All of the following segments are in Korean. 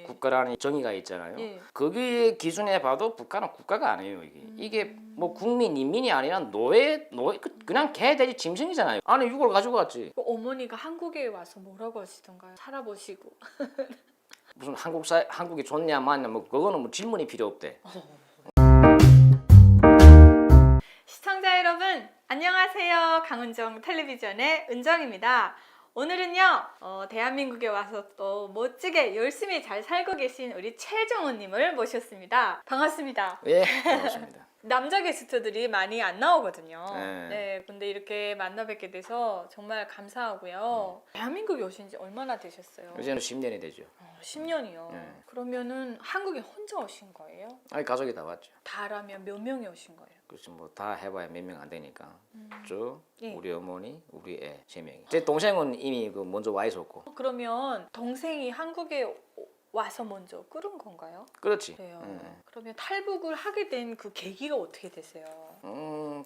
국가라는 정의가 있잖아요. 예. 거기에 기준에 봐도 북한은 국가가 아니에요. 이게 뭐 국민 인민이 아니라 노예 그냥 개 돼지 짐승이잖아요. 안에 6월 가지고 왔지. 그 어머니가 한국에 와서 뭐라고 하시던가요? 살아보시고. 무슨 한국이 좋냐 맞냐 뭐 그거는 뭐 질문이 필요 없대. 시청자 여러분 안녕하세요. 강은정 텔레비전의 은정입니다. 오늘은요 대한민국에 와서 또 멋지게 열심히 잘 살고 계신 우리 최정우님을 모셨습니다. 반갑습니다. 예, 반갑습니다. 남자 게스트들이 많이 안 나오거든요. 네. 네, 근데 이렇게 만나 뵙게 돼서 정말 감사하고요. 대한민국에 오신 지 얼마나 되셨어요? 이제는 10년이 되죠. 10년이요. 네. 그러면은 한국에 혼자 오신 거예요? 아니 가족이 다 왔죠. 다라면 몇 명이 오신 거예요? 그렇지 뭐 다 해봐야 몇 명 안 되니까 저 예. 우리 어머니 우리 애 3명이. 제 동생은 이미 그 먼저 와 있었고. 그러면 동생이 한국에 와서 먼저 끌은 건가요? 그렇지. 그래요. 예. 그러면 탈북을 하게 된 그 계기가 어떻게 되세요?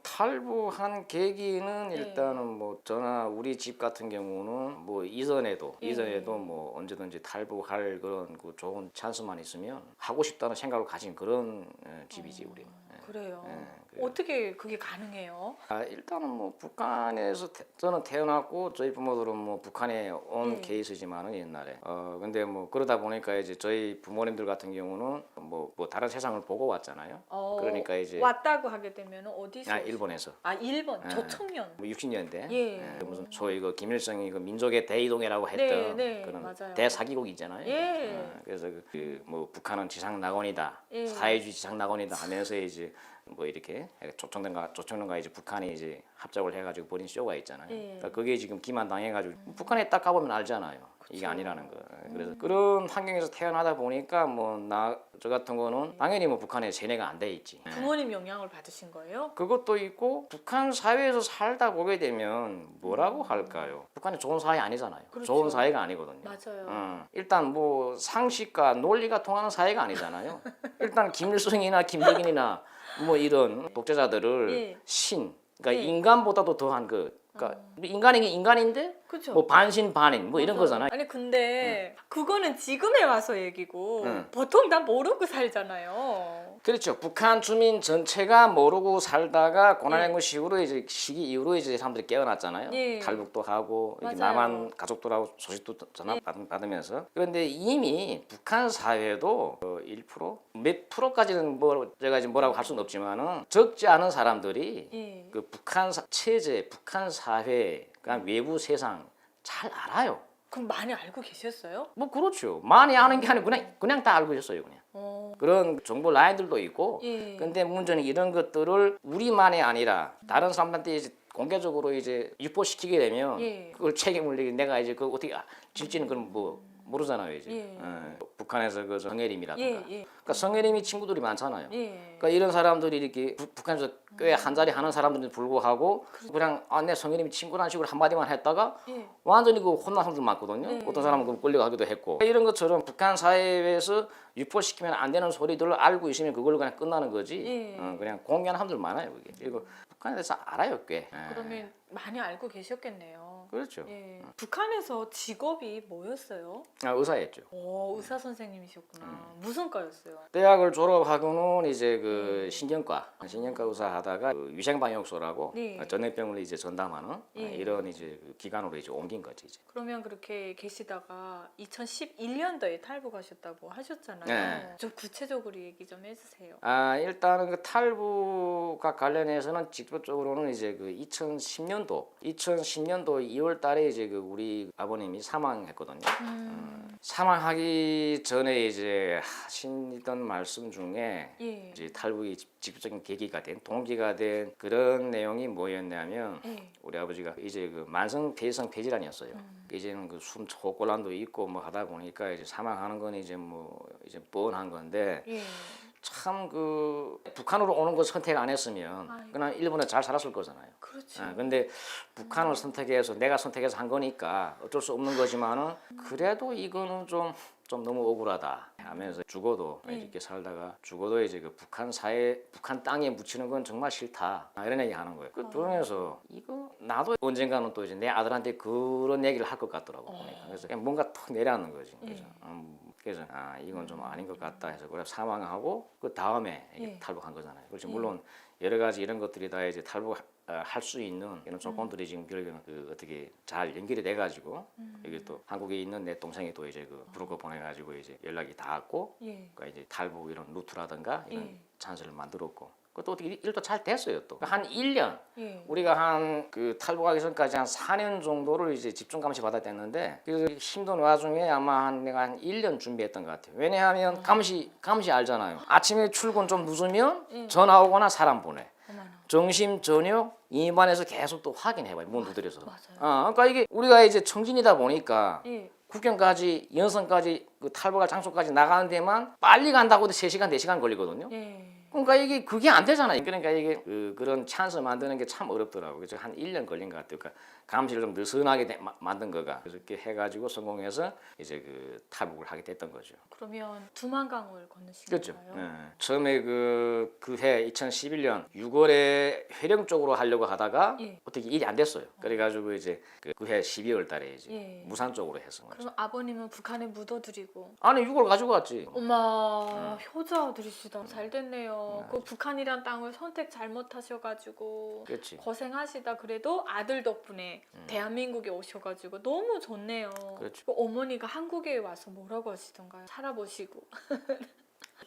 탈북한 계기는 네. 일단은 뭐 저나 우리 집 같은 경우는 뭐 이전에도 예. 뭐 언제든지 탈북할 그런 그 좋은 찬스만 있으면 하고 싶다는 생각을 가진 그런 집이지 우리는. 그래요. 그래요. 어떻게 그게 가능해요? 일단은 뭐 북한에서 저는 태어났고 저희 부모들은 뭐 북한에 온 예. 케이스지만은 옛날에 근데 뭐 그러다 보니까 이제 저희 부모님들 같은 경우는 뭐 다른 세상을 보고 왔잖아요. 그러니까 이제 왔다고 하게 되면 어디서? 일본에서 일본 예. 저청년. 뭐 60년대 예. 무슨 소위 그 김일성이 그 민족의 대이동해라고 했던 네, 그런 맞아요. 대사기국 있잖아요. 예. 그래서 뭐 북한은 지상 낙원이다, 예. 사회주의 지상 낙원이다 하면서 이제 뭐 이렇게 조청년과 이제 북한이 이제 합작을 해가지고 벌인 쇼가 있잖아요. 예. 그러니까 그게 지금 기만당해가지고 북한에 딱 가보면 알잖아요. 이게 아니라는 거. 그래서 그런 환경에서 태어나다 보니까 뭐 저 같은 거는 당연히 뭐 북한에 세뇌가 안 돼 있지. 부모님 영향을 받으신 거예요? 그것도 있고 북한 사회에서 살다 보게 되면 뭐라고 할까요? 북한이 좋은 사회 아니잖아요. 그렇죠. 좋은 사회가 아니거든요. 맞아요. 일단 뭐 상식과 논리가 통하는 사회가 아니잖아요. 일단 김일성이나 김정일이나 뭐 이런 독재자들을 예. 그러니까 예. 인간보다도 더한 그러니까 인간이 인간인데 그렇죠. 뭐 반신 반인 뭐 이런 맞아요. 거잖아요. 아니 근데 그거는 지금에 와서 얘기고 응. 보통 다 모르고 살잖아요. 그렇죠. 북한 주민 전체가 모르고 살다가 고난의 예. 시기로 시기 이후로 이제 사람들이 깨어났잖아요. 예. 탈북도 하고 이렇게 맞아요. 남한 가족들하고 소식도 전화 받으면서 그런데 이미 북한 사회도 1%? 몇 프로까지는 뭐 제가 이제 뭐라고 할 수는 없지만은 적지 않은 사람들이 예. 그 북한 체제, 북한 사회, 그러니까 외부 세상 잘 알아요. 그럼 많이 알고 계셨어요? 뭐 그렇죠. 많이 아는 게 아니고 그냥 다 알고 있었어요, 그냥. 그런 정보 라인들도 있고. 예. 근데 문제는 이런 것들을 우리만이 아니라 다른 사람들한테 이제 공개적으로 이제 유포시키게 되면 예. 그걸 책임을 내가 이제 그 어떻게 질지는 그런 뭐 모르잖아요, 이제. 예. 북한에서 그 성혜림이라든가. 예. 그러니까 성혜림이 친구들이 많잖아요. 예. 그러니까 이런 사람들이 이렇게 북한에서 꽤 한 자리 하는 사람들인데 불구하고 그냥 내 성혜림이 친구라는 식으로 한마디만 했다가 예. 완전히 그 혼난 사람들 많거든요. 네. 어떤 사람은 그 끌려가기도 했고 이런 것처럼 북한 사회에서 유포시키면 안 되는 소리들을 알고 있으면 그걸로 그냥 끝나는 거지. 예. 그냥 공개하는 사람들 많아요. 그게. 그리고 북한에 대해서 알아요, 꽤. 그러면 많이 알고 계셨겠네요. 그렇죠. 예. 북한에서 직업이 뭐였어요? 의사였죠. 의사 선생님이셨구나. 무슨 과였어요? 대학을 졸업하고는 이제 그 신경과 의사 하다가 그 위생방역소라고 네. 전염병을 이제 전담하는 예. 이런 이제 그 기관으로 이제 옮긴 거지 이제. 그러면 그렇게 계시다가 2011년도에 탈북하셨다고 하셨잖아요. 네. 좀 구체적으로 얘기 좀 해주세요. 일단은 그 탈북과 관련해서는 직접적으로는 이제 그 2010년도 2월 달에 이제 그 우리 아버님이 사망했거든요. 사망하기 전에 이제 하시던 말씀 중에 예. 이제 탈북이 직접적인 계기가 된 동기가 된 그런 내용이 뭐였냐면 예. 우리 아버지가 이제 그 만성 폐쇄성 폐질환이었어요. 이제는 그 숨 초곤란도 있고 뭐 하다 보니까 이제 사망하는 건 이제 뭐 이제 뻔한 건데 예. 참 그 북한으로 오는 거 선택 안 했으면 아이고. 그냥 일본에 잘 살았을 거잖아요. 그렇죠. 근데 북한을 선택해서 내가 선택해서 한 거니까 어쩔 수 없는 거지만은 그래도 이거는 좀 너무 억울하다 하면서 죽어도 이렇게 살다가 죽어도 이제 그 북한 사회 북한 땅에 묻히는 건 정말 싫다 이런 얘기 하는 거예요. 그러면서 이거 나도 언젠가는 또 이제 내 아들한테 그런 얘기를 할 것 같더라고 보니까. 그래서 그냥 뭔가 턱 내려앉는 거지. 그래서 그래서 아 이건 좀 아닌 것 같다 해서 그래 사망하고 그 다음에 예. 탈북한 거잖아요. 그렇지 예. 물론 여러 가지 이런 것들이 다 이제 탈북 할 수 있는 이런 조건들이 지금 결국에는 그 어떻게 잘 연결이 돼가지고 여기 또 한국에 있는 내 동생이 또 이제 그 브로커 보내가지고 이제 연락이 닿았고 예. 그러니까 이제 탈북 이런 루트라든가 이런 예. 찬스를 만들었고 그것도 어떻게 일도 잘 됐어요 또 한 1년 예. 우리가 한 그 탈북하기 전까지 한 4년 정도를 이제 집중 감시 받아야 됐는데 그래서 힘든 와중에 아마 내가 한 1년 준비했던 것 같아요. 왜냐하면 감시 알잖아요. 아침에 출근 좀 늦으면 예. 전화 오거나 사람 보내. 어머나. 점심 저녁 임반에서 계속 또 확인해봐요. 문 두드려서. 맞아요. 그러니까 이게 우리가 이제 청진이다 보니까 예. 국경까지 연선까지 그 탈북할 장소까지 나가는 데만 빨리 간다고 해도 3시간 4시간 걸리거든요. 예. 그러니까 이게 그게 안 되잖아요. 그러니까 이게 그런 찬스 만드는 게 참 어렵더라고요. 그래서 한 1년 걸린 것 같아요. 그러니까 감시를 좀 느슨하게 만든 거가. 그래서 이렇게 해가지고 성공해서 이제 그 탈북을 하게 됐던 거죠. 그러면 두만강을 건너신 그렇죠. 건가요? 예. 처음에 그해 2011년 6월에 회령 쪽으로 하려고 하다가 예. 어떻게 일이 안 됐어요. 그래가지고 이제 그해 12월 달에 이제 예. 무산 쪽으로 해서. 그럼 아버님은 북한에 묻어드리고 아니 6월 가지고 왔지. 엄마 효자들이시다. 잘 됐네요. 그 북한이란 땅을 선택 잘못하셔가지고 그렇지. 고생하시다 그래도 아들 덕분에 대한민국에 오셔가지고 너무 좋네요. 그렇죠. 그 어머니가 한국에 와서 뭐라고 하시던가요? 살아보시고.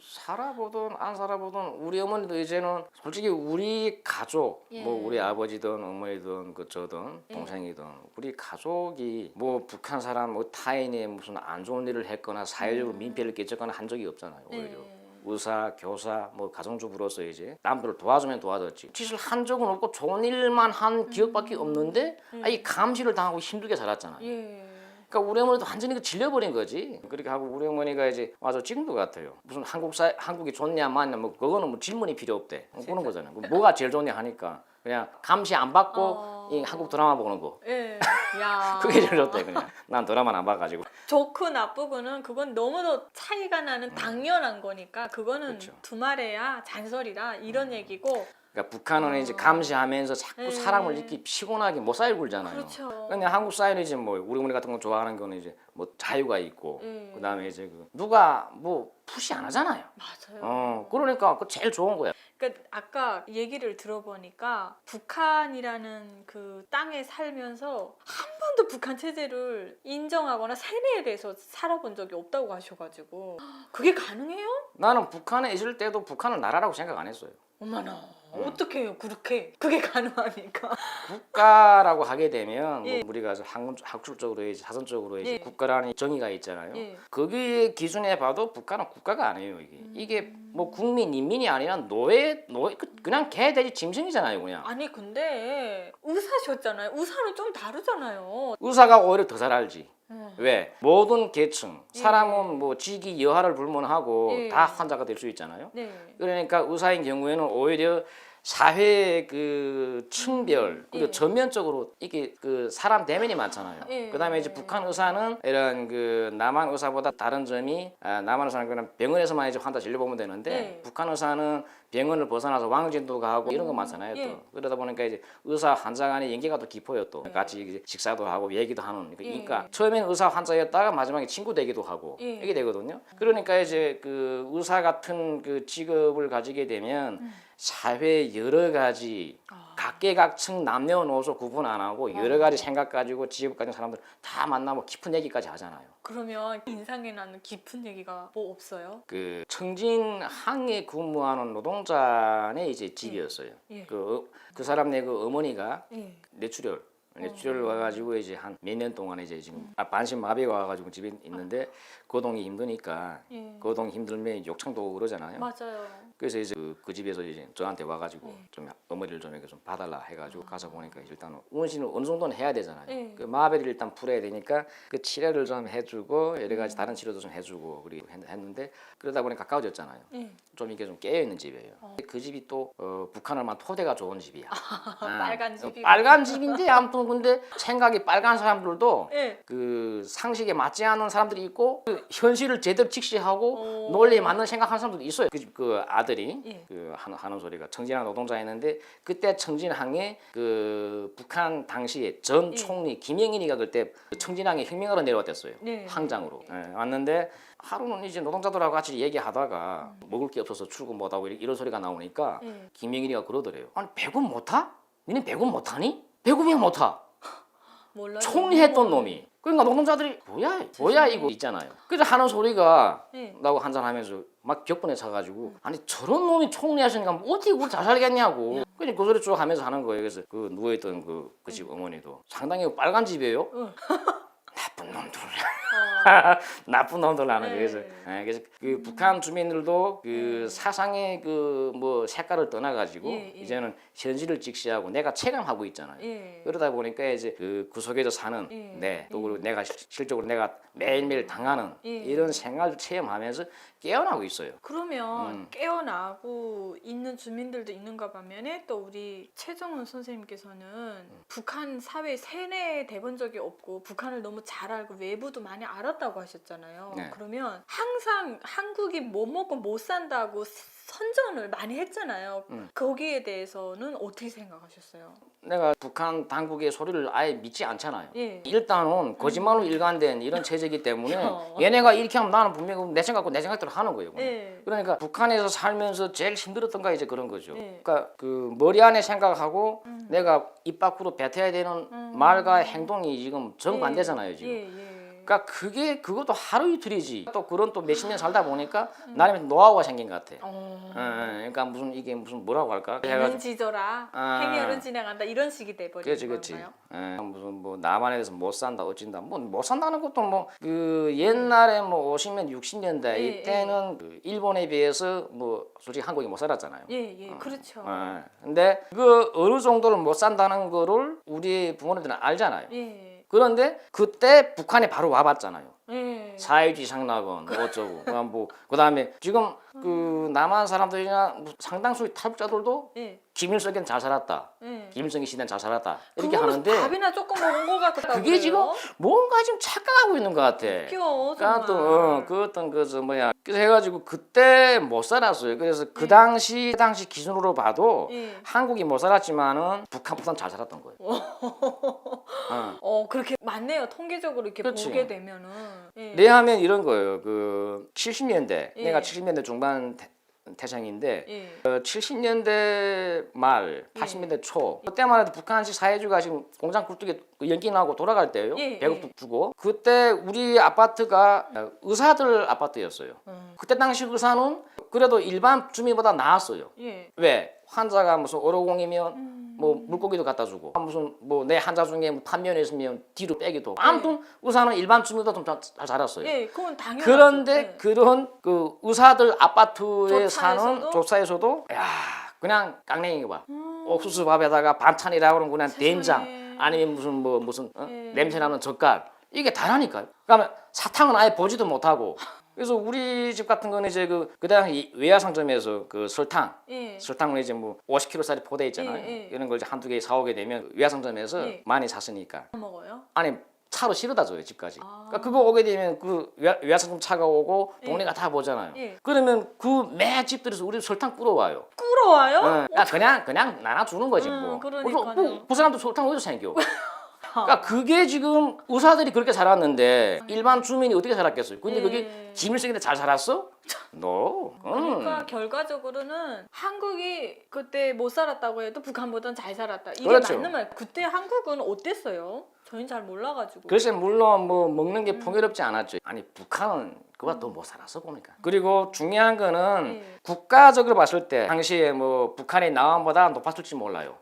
살아보든 안 살아보든 우리 어머니도 이제는 솔직히 우리 가족 예. 뭐 우리 아버지든 어머니든 그 저든 동생이든 우리 가족이 뭐 북한 사람 뭐 타인이 무슨 안 좋은 일을 했거나 사회적으로 민폐를 끼쳤거나 한 적이 없잖아요. 오히려 의사, 교사, 뭐 가정주부로서 이제 남들을 도와주면 도와줬지. 짓을 한 적은 없고 좋은 일만 한 기억밖에 없는데 이 감시를 당하고 힘들게 살았잖아요. 예. 그러니까 우리 어머니도 완전히 질려버린 거지. 그렇게 하고 우리 어머니가 이제 맞아 지금도 같아요. 무슨 한국이 좋냐 맞냐 뭐 그거는 뭐 질문이 필요 없대. 그런 거잖아요. 뭐가 제일 좋냐 하니까 그냥 감시 안 받고 이 한국 드라마 보는 거. 예. 야. 그게 제일 좋대 그냥. 난 드라마는 안 봐가지고. 좋고 나쁘고는 그건 너무도 차이가 나는 당연한 거니까 그거는 그렇죠. 두말해야 잔소리다 이런 얘기고. 그러니까 북한은 이제 감시하면서 자꾸 예. 사람을 이렇게 피곤하게 못 살게 굴잖아요. 그렇죠. 근데 한국 사회는 이제 뭐 우리 어머니 같은 거 좋아하는 거는 이제 뭐 자유가 있고 그다음에 이제 누가 뭐 푸시 안 하잖아요. 맞아요. 그러니까 그 제일 좋은 거야. 그러니까 아까 얘기를 들어보니까 북한이라는 그 땅에 살면서 한 번도 북한 체제를 인정하거나 세뇌에 대해서 살아본 적이 없다고 하셔가지고 그게 가능해요? 나는 북한에 있을 때도 북한을 나라라고 생각 안 했어요. 어머나 어떻게 해요 그렇게 그게 가능하니까. 국가라고 하게 되면 예. 뭐 우리가 학술적으로 이제 사전적으로 이제 예. 국가라는 정의가 있잖아요. 예. 거기에 기준에 봐도 북한은 국가가 아니에요. 이게 뭐 국민 인민이 아니라 노예 그냥 개 돼지 짐승이잖아요. 그냥 아니 근데 의사셨잖아요. 의사는 좀 다르잖아요. 의사가 오히려 더 잘 알지. 음. 왜 모든 계층 사람은 뭐 직위 여하를 불문하고 예. 다 환자가 될 수 있잖아요. 네. 그러니까 의사인 경우에는 오히려 사회 그 층별 그리고 예. 전면적으로 이게 그 사람 대면이 많잖아요. 예. 그다음에 이제 북한 의사는 이런 그 남한 의사보다 다른 점이 남한 의사는 그냥 병원에서만 이제 환자 진료보면 되는데 예. 북한 의사는 병원을 벗어나서 왕진도 가고 이런 거 많잖아요. 예. 또 그러다 보니까 이제 의사 환자 간의 연계가 또 깊어요. 또 같이 이제 식사도 하고 얘기도 하는. 그러니까 처음에는 의사 환자였다가 마지막에 친구 되기도 하고 예. 이게 되거든요. 그러니까 이제 그 의사 같은 그 직업을 가지게 되면 사회 여러 가지 각계각층 남녀노소 구분 안 하고 여러 가지 생각 가지고 직업 가진 사람들 다 만나고 깊은 얘기까지 하잖아요. 그러면 인상에 나는 깊은 얘기가 뭐 없어요? 그 청진 항에 근무하는 노동자의 이제 집이었어요. 예. 그 사람 네 그 어머니가 예. 뇌출혈 와가지고 이제 한 몇 년 동안 이제 지금 반신 마비가 와가지고 집에 있는데 거동이 힘드니까 예. 거동 힘들면 욕창도 오고 그러잖아요. 맞아요. 그래서 이제 그 집에서 이제 저한테 와가지고 좀 어머니를 좀 이렇게 좀 봐달라 해가지고 가서 보니까 일단 운신을 어느 정도는 해야 되잖아요. 예. 그 마비를 일단 풀어야 되니까 그 치료를 좀 해주고 여러 가지 다른 치료도 좀 해주고 그리고 했는데 그러다 보니 가까워졌잖아요. 예. 좀 이게 좀 깨어 있는 집이에요. 그 집이 또 북한을만 토대가 좋은 집이야. 빨간 집이고. 빨간 집인데 아무튼 한편으로는 근데 생각이 빨간 사람들도 예. 그 상식에 맞지 않는 사람들이 있고 그 현실을 제대로 직시하고 오. 논리에 맞는 생각하는 사람들도 있어요. 그 아들이 예. 그 하는 소리가 청진항 노동자였는데 그때 청진항에 그 북한 당시에 전 예. 총리 김영일이가 그때 청진항에 혁명하러 내려왔댔어요. 네. 항장으로 왔는데 하루는 이제 노동자들하고 같이 얘기하다가 먹을 게 없어서 출근 못하고 이런 소리가 나오니까 예. 김영일이가 그러더래요. 아니 배급 못하? 니네 배급 못하니? 배급이 못하? 몰라요. 총리 했던 놈이. 그러니까 노동자들이 뭐야 이거 있잖아요. 그래서 하는 소리가 예. 나하고 한잔하면서 막 격분에 차가지고 아니 저런 놈이 총리 하시니까 어떻게 우리 잘 살겠냐고. 그냥 그 소리 쭉 하면서 하는 거예요. 그래서 그 누워있던 그 집 어머니도 상당히 빨간 집이에요. 나쁜 놈들. 나쁜 놈들 하는 거예요. 그래서 그 북한 주민들도 그 사상의 그 뭐 색깔을 떠나가지고 이제는 현실을 직시하고 내가 체감하고 있잖아요. 그러다 보니까 이제 그 속에서 사는 또 그리고 내가 실적으로 내가 매일매일 당하는 이런 생활을 체험하면서 깨어나고 있어요. 그러면 깨어나고 있는 주민들도 있는가 반면에 또 우리 최정훈 선생님께서는 북한 사회 세뇌돼 본 적이 없고 북한을 너무 잘 알고 외부도 많이 알았다고 하셨잖아요. 네. 그러면 항상 한국이 못 먹고 못 산다고 선전을 많이 했잖아요. 거기에 대해서는 어떻게 생각하셨어요? 내가 북한 당국의 소리를 아예 믿지 않잖아요. 예. 일단은 거짓말로 일관된 이런 체제이기 때문에 얘네가 이렇게 하면 나는 분명히 내 생각대로 하는 거예요. 예. 그러니까 북한에서 살면서 제일 힘들었던 거 이제 그런 거죠. 네. 그러니까 그 머리 안에 생각하고 내가 입 밖으로 뱉어야 되는 말과 행동이 지금 정반대잖아요, 지금. 예. 그러니까 그것도 하루 이틀이지. 또 그런 또 몇십 년 살다 보니까 나름의 노하우가 생긴 것 같아. 그러니까 이게 무슨 뭐라고 할까? 있는 지져라, 행렬은 진행한다 이런 식이 돼버리는 그렇지. 건가요? 무슨 뭐 남한에 대해서 못 산다 어찐다 뭐 못 산다는 것도 뭐 그 옛날에 뭐 50년 60년대 이때는 그 일본에 비해서 뭐 솔직히 한국이 못 살았잖아요. 그렇죠. 근데 그 어느 정도를 못 산다는 거를 우리 부모님들은 알잖아요. 그런데 그때 북한에 바로 와봤잖아요. 사회주의 상락원 어쩌고 뭐 그다음에 지금 그 남한 사람들이나 상당수의 탈북자들도 김일성은 잘 살았다. 김일성이 시대는 잘 살았다. 이렇게 하는데 밥이나 조금 먹은 것 같다고 그게 지금 뭔가 지금 착각하고 있는 것 같아. 웃겨, 그러니까 정말. 그 어떤 그저 뭐야 그래서 해가지고 그때 못 살았어요. 그래서 그 당시 기준으로 봐도 한국이 못 살았지만은 북한보다는 잘 살았던 거예요. 그렇게 맞네요. 통계적으로 이렇게 그렇지. 보게 되면은. 내 하면 이런 거예요. 그 70년대 내가 70년대 중반 태생인데 70년대 말 80년대 초 그때만 해도 북한식 사회주의가 지금 공장 굴뚝에 연기 나고 돌아갈 때예요. 배급도 주고 그때 우리 아파트가 의사들 아파트였어요. 그때 당시 의사는 그래도 일반 주민보다 나았어요. 왜? 환자가 무슨 어로공이면 뭐 물고기도 갖다 주고 무슨 뭐 내 환자 중에 뭐 판면에 있으면 뒤로 빼기도 아무튼 의사는 일반 주민보다 좀 잘 자랐어요. 그건 당연하죠. 그런데 그런 그 의사들 아파트에 조차에서도? 사는 조사에서도 야 그냥 깡냉이 봐. 옥수수 밥에다가 반찬이라고 그러면 그냥 된장 아니면 무슨 냄새나는 젓갈 이게 다라니까요. 그러면 사탕은 아예 보지도 못하고 그래서 우리 집 같은 거는 이제 그 당시 외화상점에서 그 설탕을 이제 뭐 50kg짜리 포대 있잖아요. 이런 걸 이제 한두 개 사오게 되면 외화상점에서 많이 샀으니까 먹어요? 아니 차로 실어다 줘요 집까지. 그러니까 그거 오게 되면 그 외화상점 차가 오고 동네가 다 보잖아요. 그러면 그 매 집들에서 우리 설탕 뿌려와요. 끓어와요? 그냥 나눠 주는 거지 뭐. 그러니까요. 그 사람도 설탕 어디서 생겨? 그러니까 그게 지금 의사들이 그렇게 살았는데 일반 주민이 어떻게 살았겠어요? 근데 그게 김일성인데 잘 살았어? 그러니까 결과적으로는 한국이 그때 못 살았다고 해도 북한보다는 잘 살았다. 이게 그렇죠. 맞는 말. 그때 한국은 어땠어요? 저희는 잘 몰라가지고. 글쎄 물론 뭐 먹는 게 풍요롭지 않았죠. 아니 북한은 그보다 더 못 살았어 보니까. 그리고 중요한 거는 국가적으로 봤을 때 당시에 뭐 북한의 남한보다 높았을지 몰라요.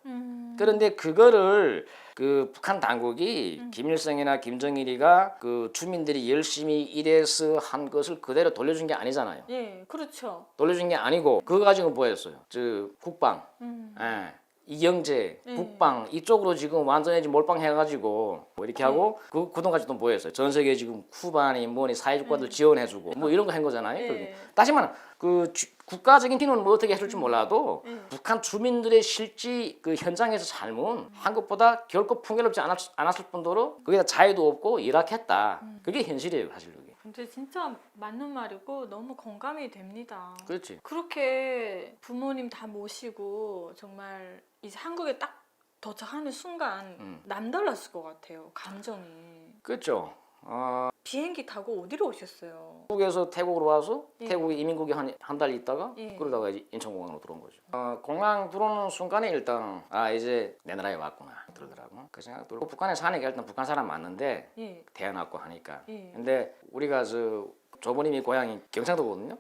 그런데 그거를 그 북한 당국이 김일성이나 김정일이가 그 주민들이 열심히 일해서 한 것을 그대로 돌려준 게 아니잖아요. 그렇죠. 돌려준 게 아니고 그거 가지고 뭐였어요? 저 국방, 이경재, 북방 이쪽으로 지금 완전히 지금 몰빵해가지고 뭐 이렇게 하고 그동안까지 또 뭐였어요? 전 세계 지금 쿠바니 뭐니 사회주권들 지원해주고 뭐 이런 거 한 거잖아요. 따지면 그 국가적인 기능은 뭐 어떻게 해줄지 몰라도 북한 주민들의 실제 그 현장에서 삶은 한국보다 결코 풍요롭지 않았을 뿐더러 거기다 자유도 없고 열악했다. 그게 현실이에요, 사실 그게. 근데 진짜 맞는 말이고 너무 공감이 됩니다. 그렇지. 그렇게 부모님 다 모시고 정말 이제 한국에 딱 도착하는 순간 남달랐을 것 같아요. 감정이. 그렇죠. 비행기 타고 어디로 오셨어요? 한국에서 태국으로 와서 예. 태국 이민국에 한 달 있다가 예. 그러다가 이제 인천공항으로 들어온 거죠. 공항 들어오는 순간에 일단 이제 내 나라에 왔구나 그러더라고. 그 생각 들고 북한에 사니까 일단 북한 사람 맞는데 예. 태어났고 하니까. 예. 근데 우리가 조부님이 고향이 경상도거든요.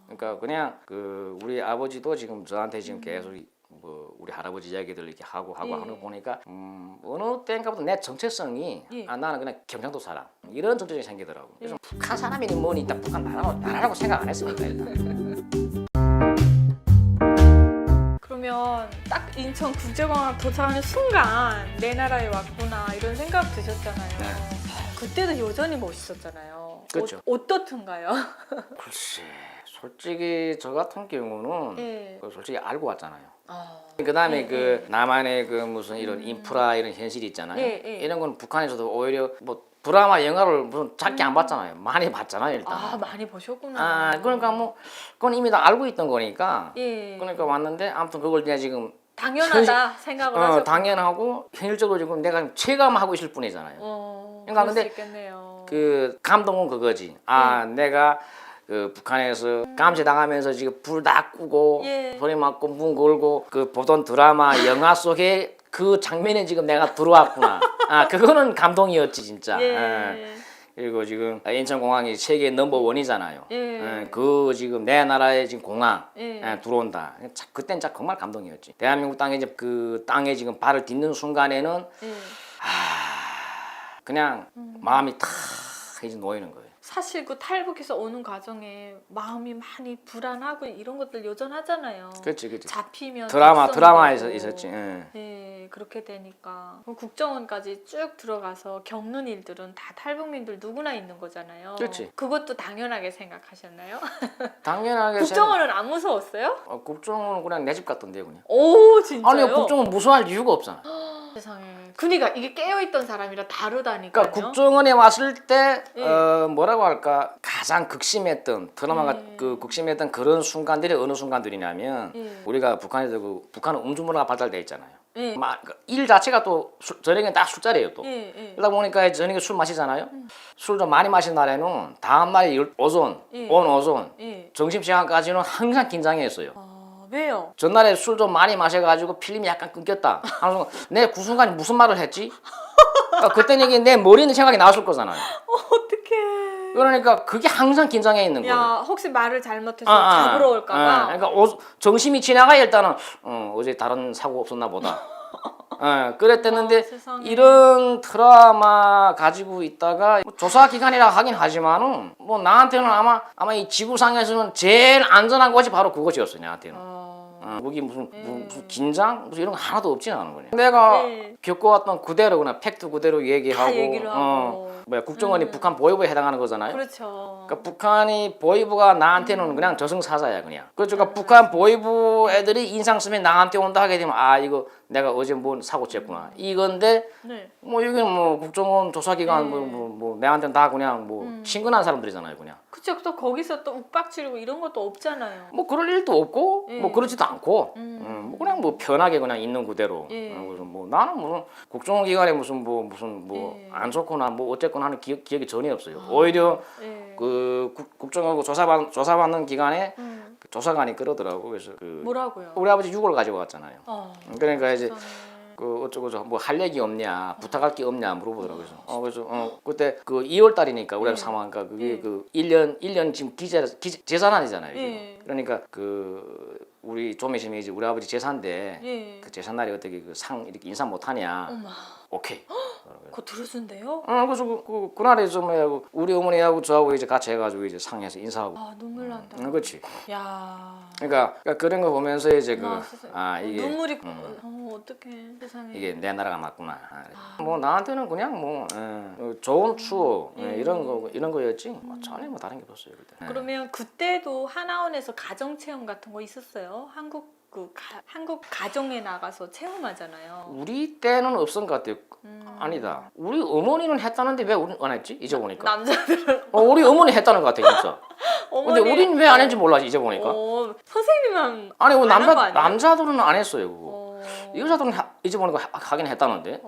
그러니까 그냥 그 우리 아버지도 지금 저한테 지금 계속 뭐 우리 할아버지 이야기들 이렇게 하고 예. 하는 거 보니까 어느 때인가부터 내 정체성이 예. 나는 그냥 경상도 사람 이런 정체성이 생기더라고. 그래서 북한 사람이니 뭐니 일단 북한 나라라고 생각 안 했으니까 일단. 그러면 딱 인천 국제공항 도착하는 순간 내 나라에 왔구나 이런 생각 드셨잖아요. 네. 그때도 여전히 멋있었잖아요. 그렇죠. 어떻든가요? 글쎄, 솔직히 저 같은 경우는 예. 솔직히 알고 왔잖아요. 아. 그다음에 예, 그 남한의 그 무슨 이런 인프라 이런 현실이 있잖아요. 예, 예. 이런 건 북한에서도 오히려 뭐 드라마 영화를 무슨 작게 안 봤잖아요. 많이 봤잖아요 일단. 많이 보셨구나. 그러니까 뭐 그건 이미 다 알고 있던 거니까. 예. 그러니까 왔는데 아무튼 그걸 내가 지금 당연하다 생각을 하셨고. 당연하고 현실적으로 지금 내가 체감하고 있을 뿐이잖아요. 그러니까 그럴 수 근데 있겠네요. 그 감동은 그거지. 내가 그 북한에서 감시 당하면서 지금 불 다 끄고 예. 소리 맞고 문 걸고 그 보던 드라마 영화 속에 그 장면에 지금 내가 들어왔구나. 그거는 감동이었지 진짜. 예. 그리고 지금 인천공항이 세계 넘버 원이잖아요. 예. 그 지금 내 나라에 지금 공항 예. 들어온다. 그땐 진짜 정말 감동이었지. 대한민국 땅에 이제 그 땅에 지금 발을 딛는 순간에는 예. 그냥 마음이 탁 이제 놓이는 거예요. 사실 그 탈북해서 오는 과정에 마음이 많이 불안하고 이런 것들 여전하잖아요. 그렇지. 잡히면 드라마에서 있었지. 네, 그렇게 되니까 국정원까지 쭉 들어가서 겪는 일들은 다 탈북민들 누구나 있는 거잖아요. 그렇지. 그것도 당연하게 생각하셨나요? 당연하게 국정원은 안 무서웠어요? 국정원은 그냥 내 집 같던데요 그냥. 오 진짜요? 아니 국정원 무서워할 이유가 없잖아. 세상에. 그러니까 이게 깨어있던 사람이랑 다르다니까요. 그러니까 국정원에 왔을 때 예. 뭐라고 할까 가장 극심했던 드라마가 예. 그 극심했던 그런 순간들이 어느 순간들이냐면 예. 우리가 북한에서 북한은 음주문화가 발달돼 있잖아요. 예. 일 자체가 또 저녁에 딱 술자리예요 또. 예. 그러다 보니까 저녁에 술 마시잖아요. 술 좀 많이 마신 날에는 다음 날에 오전, 오전, 예. 점심시간까지는 항상 긴장했어요. 왜요? 전날에 술 좀 많이 마셔가지고 필름이 약간 끊겼다. 내 그 순간 무슨 말을 했지? 그때는 이게 내 머리에 있는 생각이 나왔을 거잖아요. 어떡해. 그러니까 그게 항상 긴장해 있는 거예요. 야, 혹시 말을 잘못해서 잡으러 올까봐. 그러니까 정심이 지나가 일단은 어제 다른 사고 없었나 보다. 그랬댔는데 세상에. 이런 트라우마 가지고 있다가 조사 기간이라 하긴 하지만은 뭐 나한테는 아마 이 지구상에서는 제일 안전한 곳이 바로 그곳이었어요 나한테는. 거기 무슨 긴장 무슨 이런 거 하나도 없지 않은 거냐. 내가 겪어왔던 그대로 그냥 팩트 그대로 얘기하고. 다 얘기를 하고. 국정원이 북한 보위부에 해당하는 거잖아요. 그렇죠. 그러니까 북한이 보위부가 나한테는 그냥 저승사자야 그냥. 그러니까 북한 보위부 애들이 인상 쓰면 나한테 온다 하게 되면 이거 내가 어제 뭔 사고 쳤구나 이건데 네. 뭐 여기는 뭐 국정원 조사기관 뭐 내한테는 다 그냥 뭐 친근한 사람들이잖아요 그냥. 그쵸. 또 거기서 또 욱박지르고 이런 것도 없잖아요. 뭐 그럴 일도 없고 뭐 그러지도 않고 뭐 그냥 뭐 편하게 그냥 있는 그대로. 그래서 뭐 나는 무슨 국정원 기관에 무슨 뭐 안 좋거나 뭐 어쨌거나 하는 기억이 전혀 없어요. 오히려 그 국정원 조사받는 기관에 그 조사관이 그러더라고. 그래서 뭐라고요? 우리 아버지 유골 가지고 왔잖아요. 그러니까 이제 세상에. 그 어쩌고 뭐 할 얘기 없냐 부탁할 게 없냐 물어보더라고요. 그래서 그때 그 2월 달이니까 우리 상황가 그게 그 1년 지금 기재산안이잖아요. 지금. 그러니까 그 우리 좀 있으면 이제 우리 아버지 제사인데 예. 그 제사 날에 어떻게 그 상 이렇게 인사 못 하냐? 어머, 오케이. 그거 들어준대요? 그래서 그날에 좀 우리 어머니하고 저하고 이제 같이 해가지고 이제 상에서 인사하고. 아 눈물 난다. 그렇지. 야. 그러니까 그런 거 보면서 이제 와, 세상에. 이게 눈물이 어떡해 세상에. 이게 내 나라가 맞구나. 뭐 나한테는 그냥 뭐 좋은 추억 이런 거였지. 뭐 전혀 뭐 다른 게 없었어요 그때. 그러면 그때도 하나원에서 가정 체험 같은 거 있었어요? 한국 가정에 나가서 체험하잖아요. 우리 때는 없은 것 같아요. 아니다. 우리 어머니는 했다는데 왜 우리는 안 했지? 이제 보니까. 남자들은 우리 어머니 했다는 것 같아 진짜. 근데 어머니. 우리는 왜 안 했는지 몰라 이제 보니까. 선생님만 아니 뭐 안한거 아니에요? 남자들은 안 했어요 그거. 여자들은 이제 보니까 하긴 했다는데.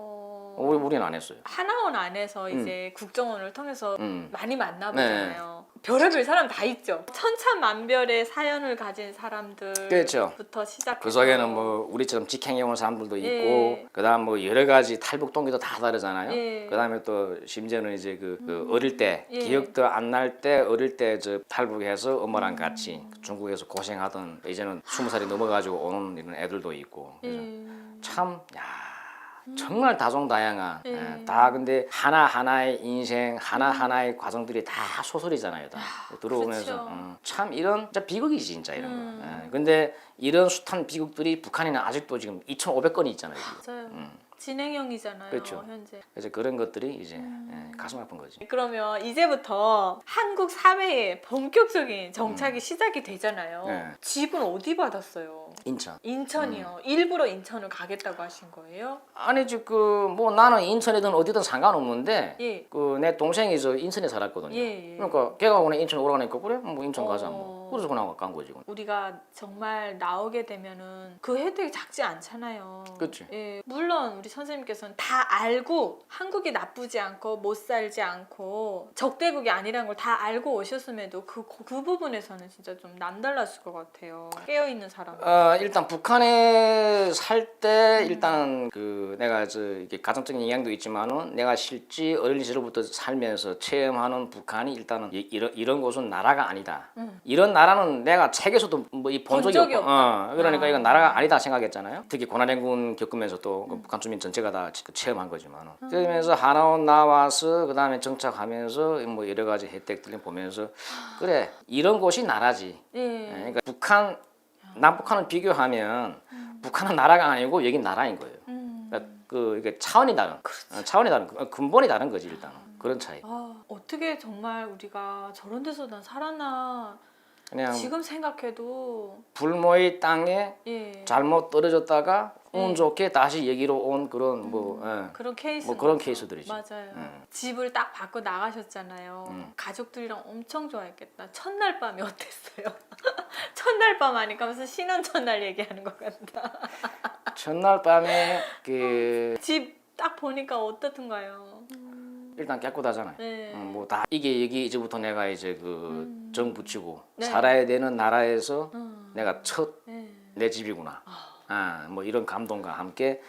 우리는 안 했어요. 하나원 안에서 이제 국정원을 통해서 많이 네. 만나보잖아요. 별의별 사람 다 있죠. 천차만별의 사연을 가진 사람들부터 그렇죠. 시작해서 그 속에는 뭐 우리처럼 직행해 온 사람들도 있고, 예. 그다음 뭐 여러 가지 탈북 동기도 다 다르잖아요. 예. 그다음에 또 심지어는 이제 그 어릴 때 예. 기억도 안 날 때 어릴 때 저 탈북해서 엄마랑 같이 중국에서 고생하던 이제는 20살이 넘어가지고 오는 이런 애들도 있고. 그래서 참 정말 다종다양한 다 근데 하나하나의 인생 하나하나의 과정들이 다 소설이잖아요. 다 들어오면서 그렇죠. 참 이런 진짜 비극이지 진짜 이런 거. 근데 이런 숱한 비극들이 북한에는 아직도 지금 2,500건이 있잖아요. 지금. 맞아요. 진행형이잖아요. 그렇죠. 현재. 그래서 그런 것들이 이제 가슴 아픈 거지. 그러면 이제부터 한국 사회에 본격적인 정착이 시작이 되잖아요. 네. 집은 어디 받았어요? 인천. 인천이요. 일부러 인천을 가겠다고 하신 거예요? 아니지 뭐 나는 인천이든 어디든 상관없는데 예. 그 내 동생이 저 인천에 살았거든요. 예, 예. 그러니까 걔가 그냥 인천 오라니까 그래 뭐 인천 가자 뭐. 그래서 그냥 간 거지. 우리가 정말 나오게 되면은 그 혜택이 작지 않잖아요. 그치. 예, 물론 우리 선생님께서는 다 알고 한국이 나쁘지 않고 못 살지 않고 적대국이 아니라는 걸 다 알고 오셨음에도 그 부분에서는 진짜 좀 남달랐을 것 같아요. 깨어 있는 사람. 일단 북한에 살 때 일단 그 내가 이게 가정적인 영향도 있지만은 내가 실제 어린 시절부터 살면서 체험하는 북한이 일단은 이런 곳은 나라가 아니다. 이런 나라는 내가 책에서도 뭐 본 적이 없고. 그러니까 이건 나라가 아니다 생각했잖아요. 특히 고난행군 겪으면서 또 북한 주민 전체가 다 체험한 거지만은. 그러면서 하나원 나와서 그 다음에 정착하면서 뭐 여러 가지 혜택들 보면서 그래 이런 곳이 나라지. 그러니까 남북한을 비교하면 북한은 나라가 아니고 여긴 나라인 거예요. 그러니까 이게 차원이 다른, 근본이 다른 거지 일단은 그런 차이. 어떻게 정말 우리가 저런 데서 난 살았나 그냥 지금 생각해도 불모의 땅에 예. 잘못 떨어졌다가 운 예. 좋게 다시 여기로 온 그런 그런 케이스 뭐 그런 케이스들이지. 맞아요. 집을 딱 바꿔 나가셨잖아요. 가족들이랑 엄청 좋아했겠다. 첫날 밤이 어땠어요? 첫날 밤 하니까 무슨 신혼 첫날 얘기하는 것 같다. 첫날 밤에 그 집 딱 보니까 어떻던가요? 일단 깨끗하잖아요. 네. 뭐 다 이게 여기 이제부터 내가 이제 그 정 붙이고 네. 살아야 되는 나라에서 내가 첫 내 네. 집이구나. 뭐 이런 감동과 함께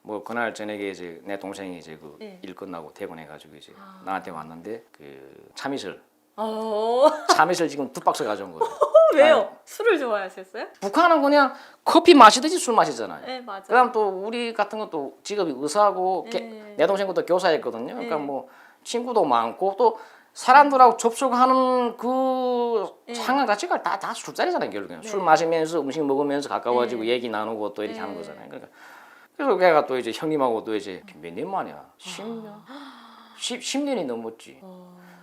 뭐 그날 저녁에 이제 내 동생이 이제 그 네. 일 끝나고 퇴근해가지고 이제 나한테 왔는데 그 참이슬 지금 2박스 가져온 거예요. 왜요? 술을 좋아하셨어요? 북한은 그냥 커피 마시듯이 술 마시잖아요. 네, 맞아요. 그다음 또 우리 같은 것도 직업이 의사고 네. 내 동생도 교사였거든요. 그러니까 네. 뭐 친구도 많고 또 사람들하고 접촉하는 그 상황 자체가 다 술자리잖아요. 결국에는 술 마시면서 음식 먹으면서 가까워지고 얘기 나누고 또 이렇게 하는 거잖아요. 그러니까 그래서 걔가 또 이제 형님하고 또 이제 몇 년 만이야? 10년? 10년이 넘었지.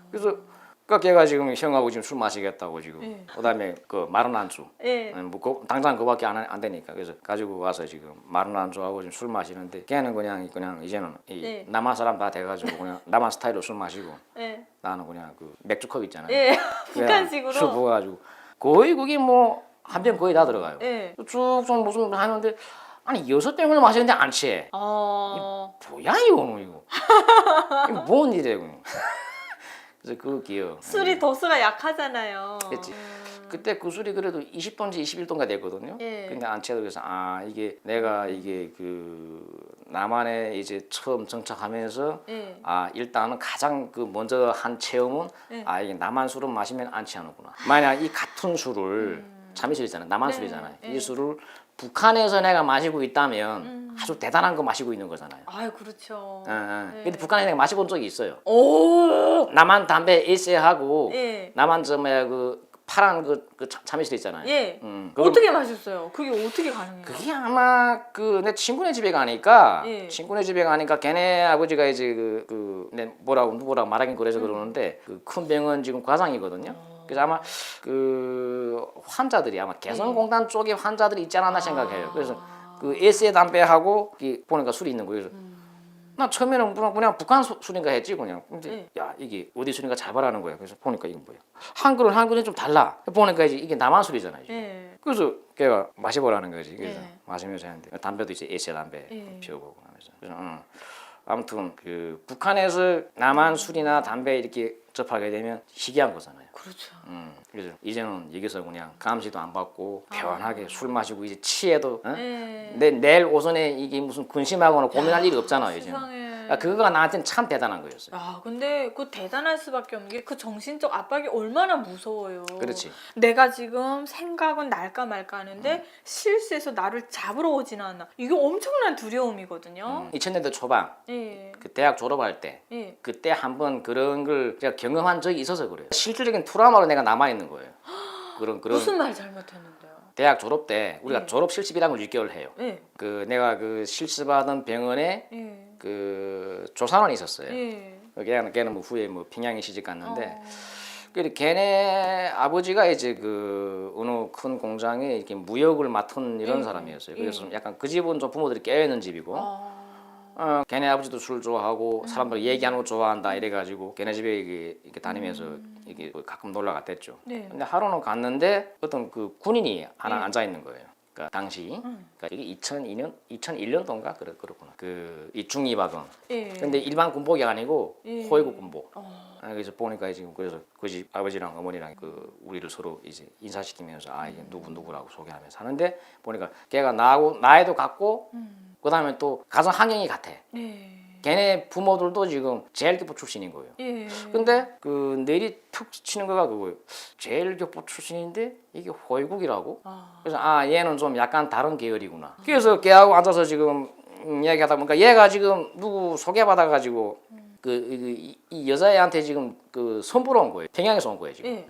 그래서 그러니까 걔가 지금 형하고 지금 술 마시겠다고 지금 그다음에 그 마른 안주 뭐 당장 그거밖에 안 되니까 그래서 가지고 와서 지금 마른 안주하고 지금 술 마시는데 걔는 그냥 이제는 이 남한 사람 다 돼가지고 그냥 남한 스타일로 술 마시고 나는 그냥 그 맥주컵 있잖아요. 북한식으로 술 부어가지고 거의 그게 뭐 한 병 거의 다 들어가요. 쭉좀 무슨 하는데 아니 6병을 마시는데 안 취해. 뭐야 이거 이거 뭔 일이야 이거. 그래서 그 기억. 술이 도수가 약하잖아요. 그렇지. 그때 그 술이 그래도 20도인지 21도인가 됐거든요. 근데 안 취해도 그래서 이게 내가 이게 그 남한에 이제 처음 정착하면서 일단은 가장 그 먼저 한 체험은 이게 남한 술은 마시면 안 취하는구나. 만약 이 같은 술을 참이슬이잖아요. 남한술이잖아요. 네. 이 술을 북한에서 내가 마시고 있다면 아주 대단한 거 마시고 있는 거잖아요. 아유 그렇죠. 근데 북한에 내가 마셔본 적이 있어요. 오. 남한 담배 일세하고 예. 남한 저 뭐야 그 파란 그 참이슬 있잖아요. 예. 그걸 어떻게 마셨어요? 그게 어떻게 가능해요? 그게 아마 그 내 친구네 집에 가니까 예. 친구네 집에 가니까 걔네 아버지가 이제 내 뭐라고 누구라고 말하긴 그래서 그러는데 그 큰 병원 지금 과장이거든요. 그래서 아마 그 환자들이 아마 개성공단 쪽에 환자들이 있지 않았나 생각해요. 그래서 그 에세 담배하고 보니까 술이 있는 거예요. 그래서 나 처음에는 그냥 북한 술인가 했지 그냥. 근데 야 이게 어디 술인가 잘 봐라는 거야. 그래서 보니까 이건 뭐야? 한글은 좀 달라. 보니까 이제 이게 남한 술이잖아요. 예. 그래서 걔가 마셔보라는 거지. 그래서 예. 마시면서 했는데 담배도 이제 에세 담배 예. 피우고 그러면서. 그래서 아무튼 그 북한에서 남한 술이나 담배 이렇게 접하게 되면 희귀한 거잖아요. 그렇죠. 그래서 이제는 여기서 그냥 감시도 안 받고 편하게 술 마시고 이제 취해도 예. 내일 오전에 이게 무슨 근심하거나 고민할 일이 없잖아요. 이제는. 세상에. 그거가 나한테는 참 대단한 거였어요. 아 근데 그 대단할 수밖에 없는 게 그 정신적 압박이 얼마나 무서워요. 그렇지. 내가 지금 생각은 날까 말까 하는데 실수해서 나를 잡으러 오진 않아. 이게 엄청난 두려움이거든요. 2000년대 초반 예. 그 대학 졸업할 때 예. 그때 한번 그런 걸 제가 경험한 적이 있어서 그래요. 실질적인 트라우마로 내가 남아 있는 거예요. 그런 무슨 말 잘못했는데요? 대학 졸업 때 우리가 예. 졸업 실습이라는 걸 6개월 해요. 예. 그 내가 그 실습하던 병원에 예. 그 조산원이 있었어요. 예. 걔는 뭐 후에 뭐 평양에 시집 갔는데 어. 그 걔네 아버지가 이제 그 어느 큰 공장에 이렇게 무역을 맡은 이런 예. 사람이었어요. 예. 그래서 약간 그 집은 좀 부모들이 깨어 있는 집이고 걔네 아버지도 술 좋아하고 사람들 얘기하는 거 좋아한다 이래가지고 걔네 집에 이렇게 다니면서 이게 가끔 놀러 갔댔죠. 네. 근데 하루는 갔는데 어떤 그 군인이 하나 네. 앉아 있는 거예요. 그러니까 당시 그러니까 이게 2001년도인가 그렇구나. 그 이 중위박은. 예. 근데 일반 군복이 아니고 예. 호위국 군복. 어. 그래서 보니까 지금 그래서 그 집 아버지랑 어머니랑 그 우리를 서로 이제 인사시키면서 이게 누구라고 소개하면서 하는데 보니까 걔가 나이도 같고 그다음에 또 가정 환경이 같아. 예. 걔네 부모들도 지금 제일교포 출신인 거예요. 예. 근데 그 내리 툭 치는 거가 그거예요. 제일교포 출신인데 이게 호위국이라고? 그래서 얘는 좀 약간 다른 계열이구나. 그래서 걔하고 앉아서 지금 이야기하다 보니까 얘가 지금 누구 소개받아가지고 이 여자애한테 지금 그 선보러 온 거예요. 평양에서 온 거예요 지금. 예.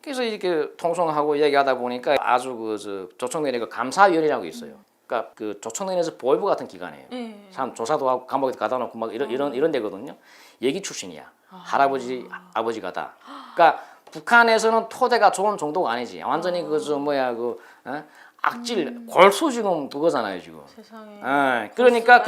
그래서 이렇게 통성하고 얘기하다 보니까 아주 그 조청년의 그 감사위원회라고 있어요. 그러니까 그 조청년에서 보위부 같은 기관이에요. 예. 사람 조사도 하고 감옥에 가다 놓고 막 이런 데거든요. 얘기 출신이야. 할아버지 아버지가 다. 그러니까 북한에서는 토대가 좋은 정도가 아니지. 완전히 악질 골수 지금 그거잖아요 지금. 세상에. 그러니까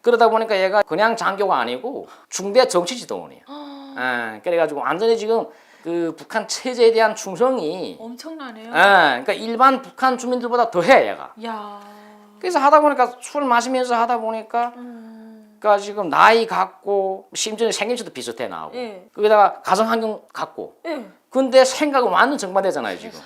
그러다 보니까 얘가 그냥 장교가 아니고 중대 정치 지도원이야. 그래가지고 완전히 지금 그 북한 체제에 대한 충성이 엄청나네요. 그러니까 일반 북한 주민들보다 더해 얘가. 야. 그래서 하다 보니까 술 마시면서 하다 보니까 그러니까 지금 나이 같고 심지어 생김새도 비슷해 나하고. 예. 거기다가 가정 환경 같고. 예. 근데 생각은 완전 정반대잖아요 지금.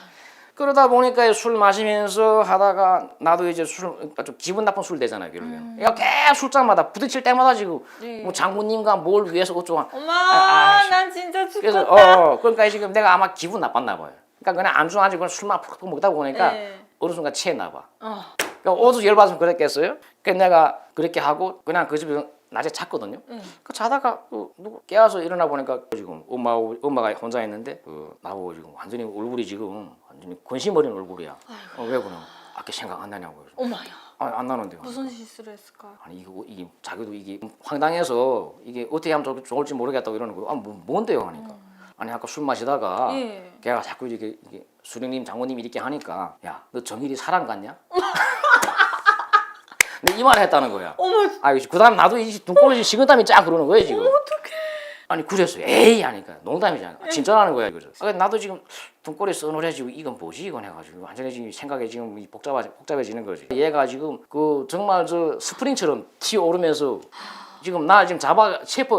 그러다 보니까 술 마시면서 하다가 나도 이제 그러니까 좀 기분 나쁜 술 되잖아요 결국에는. 그러니까 계속 술자마다 부딪힐 때마다 지금 예. 뭐 장군님과 뭘 위해서 어쩌고. 엄마, 난 진짜 그래서 죽겠다. 그러니까 지금 내가 아마 기분 나빴나 봐요. 그러니까 그냥 안주 안주고 술만 푹 먹다 보니까 예. 어느 순간 취했나 봐. 그러니까 어디서 열받으면 그랬겠어요? 그래서 내가 그렇게 하고 그냥 그 집에 낮에 잤거든요. 그 자다가 누구 깨워서 일어나 보니까 지금 엄마가 혼자 있는데 나보고 지금 완전히 얼굴이 지금 완전히 근심 어린 얼굴이야. 왜 그러냐? 아까 생각 안 나냐고요. 엄마야. 안 나는데요. 무슨 실수를 했을까? 아니 이게 자기도 이게 황당해서 이게 어떻게 하면 좋을지 모르겠다고 이러는 거예요. 뭔데요 하니까. 아니 아까 술 마시다가 예. 걔가 자꾸 이게 수령님 장모님 이렇게 하니까 야 너 정일이 사람 같냐? 근데 이 말을 했다는 거야. 어머. 그다음 나도 이 눈꼬리 식은땀이 쫙 그러는 거예요 지금. 어떡해. 아니 그랬어. 에이 하니까 농담이잖아. 진짜라는 거야 이거죠. 나도 지금 눈꼬리 서늘해지고 이건 뭐지 이건 해가지고 완전히 지금 생각이 지금 복잡해지는 거지. 얘가 지금 정말 스프링처럼 튀어오르면서 지금 나 지금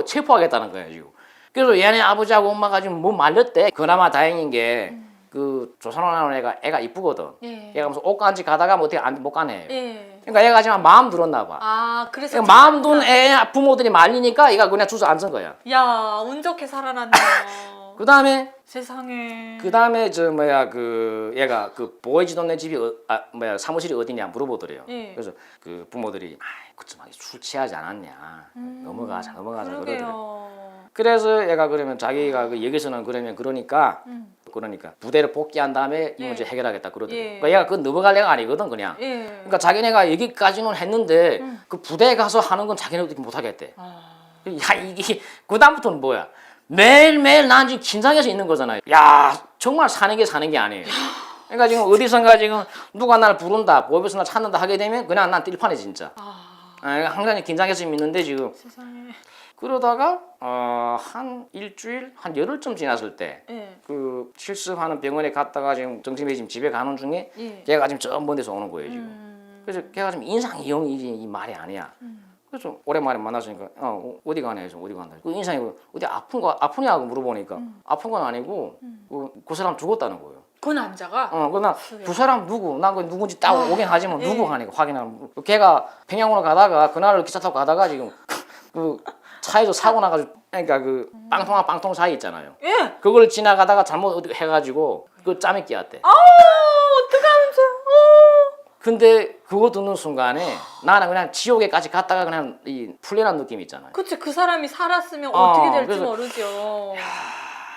체포하겠다는 거야 지금. 그래서 얘네 아버지하고 엄마가 지금 뭐 말렸대. 그나마 다행인 게 조선원하는 애가 이쁘거든. 예. 얘가 무슨 옷간지 가다가 뭐 어떻게 못 가네. 예. 그러니까 얘가 지금 마음 들었나 봐. 그래서 그러니까 마음 든 애 부모들이 말리니까 얘가 그냥 주저 앉은 거야. 야, 운 좋게 살아났네요. 그 다음에 세상에. 그 다음에 저 뭐야 그 얘가 그 보이지도 않는 집이 뭐야 사무실이 어디냐 물어보더래요. 예. 그래서 그 부모들이 그좀 술 취하지 않았냐 넘어가자 그러더래요. 그러게요. 그래서 얘가 그러면 자기가 그 여기서는 그러면 그러니까 부대를 복귀한 다음에 이 예. 문제 해결하겠다 그러더래요. 예. 그러니까 얘가 그 넘어갈 애가 아니거든 그냥. 예. 그러니까 자기네가 여기까지는 했는데 그 부대에 가서 하는 건 자기네들이 못 하겠대. 야 이게 그 다음부터는 뭐야? 매일매일 난 지금 긴장해서 있는 거잖아요. 야 정말 사는 게 아니에요. 그러니까 지금 어디선가 지금 누가 날 부른다, 보이버스 날 찾는다 하게 되면 그냥 난 띨판이 진짜. 항상 긴장해서 있는데 지금 세상에. 그러다가 한 일주일 한 열흘쯤 지났을 때 예. 그 실습하는 병원에 갔다가 지금 정신이 지금 집에 가는 중에 예. 걔가 지금 저 먼 데서 오는 거예요 지금. 그래서 걔가 지금 인상이 영 이 말이 아니야. 그래서 오랜만에 만났으니까 어디 가냐 해서 어디 간다. 그 인상이 어디 아프냐고 물어보니까 아픈 건 아니고 그 사람 죽었다는 거예요. 그 남자가? 그나 두 사람 누구 난 그 누군지 딱 오긴 하지만 예. 누구 하니까 확인하면 걔가 평양으로 가다가 그날 기차 타고 가다가 지금 그 차에서 사고 나가지고 그러니까 그 빵통 사이 있잖아요. 예. 그걸 지나가다가 잘못 어디 해가지고 그 짬이 끼었대. 어떡하면서? 근데 그거 듣는 순간에 나는 그냥 지옥에까지 갔다가 그냥 이 풀려난 느낌 있잖아요. 그치, 그 사람이 살았으면 어떻게 될지 그래서- 모르죠.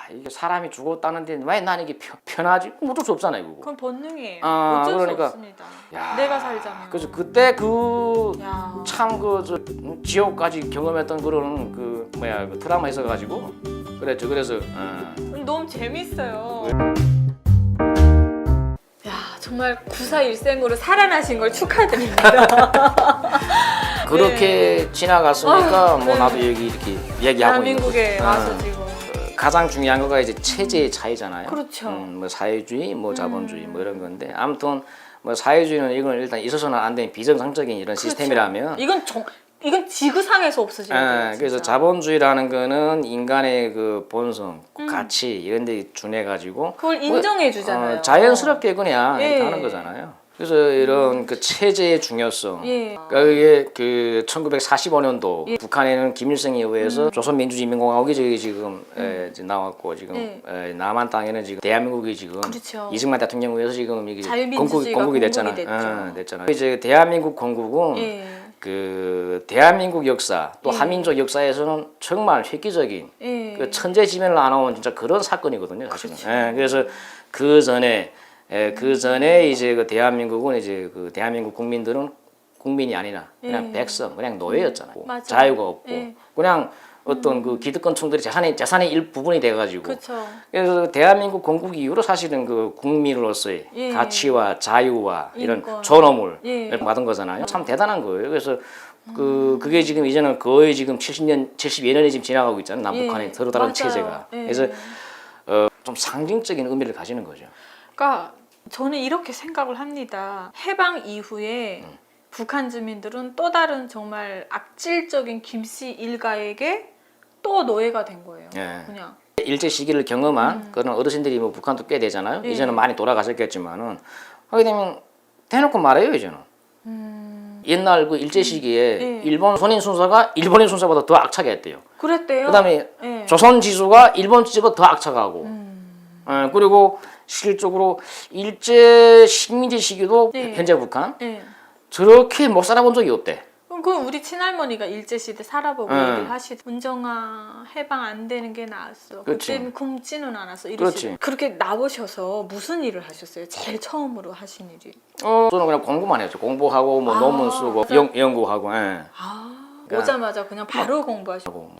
이게 사람이 죽었다는데 왜 난 이게 편하지? 어쩔 수 없잖아요 그거. 그건 본능이에요. 아, 어쩔 그러니까. 수 없습니다. 야, 내가 살자면. 그래서 그때 그 야. 참 그 지옥까지 경험했던 그런 그 뭐야 그 트라우마 있어가지고 그랬죠. 그래서 너무 재밌어요. 야, 정말 구사일생으로 살아나신 걸 축하드립니다. 그렇게 지나갔으니까 뭐 네. 나도 여기 이렇게 얘기하고 있는 대한민국에 거죠. 와서 지금. 가장 중요한 거가 이제 체제의 차이잖아요. 그렇죠. 뭐 사회주의, 뭐 자본주의, 뭐 이런 건데 아무튼 뭐 사회주의는 이건 일단 있어서는 안 되는 비정상적인 이런 시스템이라면. 이건 지구상에서 없어져야 돼요. 그래서 진짜. 자본주의라는 거는 인간의 그 본성, 가치 이런 데 준해 가지고 그걸 인정해 주잖아요. 자연스럽게 그냥 예. 이렇게 하는 거잖아요. 그래서 이런 그 체제의 중요성. 예. 그러니까 이게 그 1945년도 북한에는 김일성에 의해서 조선민주주의인민공화국이 저기 지금 이제 나왔고 지금 남한 땅에는 지금 대한민국이 지금 그렇죠. 이승만 대통령에 의해서 지금 이게 자유민주주의가 건국이 됐죠. 됐잖아요. 이제 대한민국 건국은 예. 그 대한민국 역사 또 한민족 역사에서는 정말 획기적인 예. 그 천재지변을 나눠온 진짜 그런 사건이거든요, 사실은. 그렇죠. 그래서 그 전에 이제 그 대한민국은 이제 그 대한민국 국민들은 국민이 아니라 그냥 백성, 그냥 노예였잖아요. 맞아요. 자유가 없고 예. 그냥 어떤 그 기득권층들이 재산의 일부분이 돼가지고. 그렇죠. 그래서 대한민국 건국 이후로 사실은 그 국민으로서의 예. 가치와 자유와 이런 인권. 존엄을 예. 받은 거잖아요. 참 대단한 거예요. 그래서 그게 지금 이제는 거의 지금 72년이 지금 지나가고 있잖아요. 남북한의 서로 다른 맞아요. 체제가. 예. 그래서 좀 상징적인 의미를 가지는 거죠. 그러니까 저는 이렇게 생각을 합니다. 해방 이후에 북한 주민들은 또 다른 정말 악질적인 김씨 일가에게 또 노예가 된 거예요. 예. 그냥. 일제 시기를 경험한 그런 어르신들이 뭐 북한도 꽤 되잖아요. 예. 이제는 많이 돌아가셨겠지만은 하게 되면 대놓고 말해요 이제는. 옛날 그 일제 시기에 예. 일본 선인 순서가 일본인 순서보다 더 악하게 했대요. 그랬대요. 그다음에 예. 조선 지수가 일본 지수보다 더 악화가고 그리고 실질적으로 일제 식민지 시기도 네. 현재 북한 예. 저렇게 못 살아본 적이 없대. 그 우리 친할머니가 일제 시대 살아보고 얘기를 하시더. 은정아 해방 안 되는 게 나았어. 그치. 그때는 굶지는 않았어. 그렇지. 그렇게 나오셔서 무슨 일을 하셨어요? 제일 처음으로 하신 일이. 저는 그냥 공부만 했죠. 공부하고 뭐 논문 쓰고 연구하고. 예. 그러니까 오자마자 그냥 바로 공부하시고.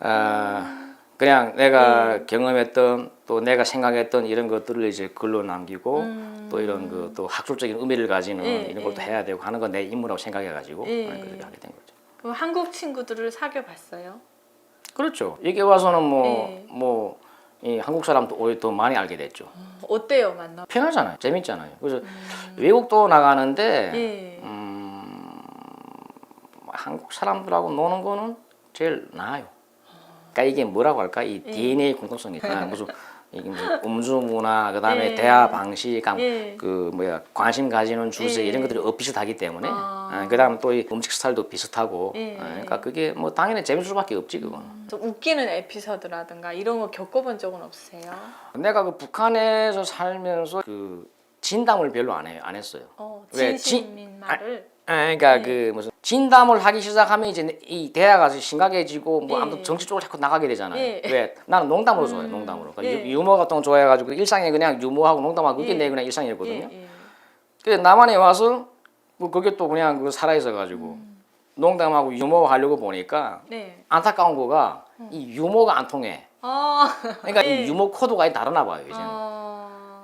그냥 내가 경험했던 또 내가 생각했던 이런 것들을 이제 글로 남기고 또 이런 그 또 학술적인 의미를 가지는 이런 걸 또 해야 되고 하는 건 내 임무라고 생각해가지고 그렇게 하게 된 거죠. 그럼 한국 친구들을 사귀어 봤어요? 그렇죠. 여기 와서는 이 한국 사람도 오히려 더 많이 알게 됐죠. 어때요 만나? 편하잖아요. 재밌잖아요. 그래서 외국도 나가는데 예. 한국 사람들하고 노는 거는 제일 나아요. 그러니까 이게 뭐라고 할까? 이 DNA 공통성이 있잖아. 무슨 이게 뭐 음주 문화, 그다음에 예. 대화 방식, 예. 그 뭐야 관심 가지는 주제 예. 이런 것들이 비슷하기 때문에 아. 그다음 또 이 음식 스타일도 비슷하고 예. 그러니까 그게 뭐 당연히 재밌을 수밖에 없지 그건. 좀 웃기는 에피소드라든가 이런 거 겪어본 적은 없으세요? 내가 그 북한에서 살면서 그 진담을 별로 안 했어요. 왜? 진심인 말을. 그러니까 네. 그 무슨 진담을 하기 시작하면 이제 이 대화가 심각해지고 뭐 예. 아무튼 정치 쪽으로 자꾸 나가게 되잖아요. 예. 왜? 나는 농담으로 좋아해요. 농담으로. 그러니까 예. 유머 같은 거 좋아해가지고 일상에 그냥 유머하고 농담하고 그게 예. 내 그냥 일상이었거든요. 예. 예. 그래서 남한에 와서 뭐 그게 또 그냥 그 살아 있어가지고 농담하고 유머 하려고 보니까 네. 안타까운 거가 이 유머가 안 통해. 그러니까 예. 이 유머 코드가 다르나 봐요 이제는.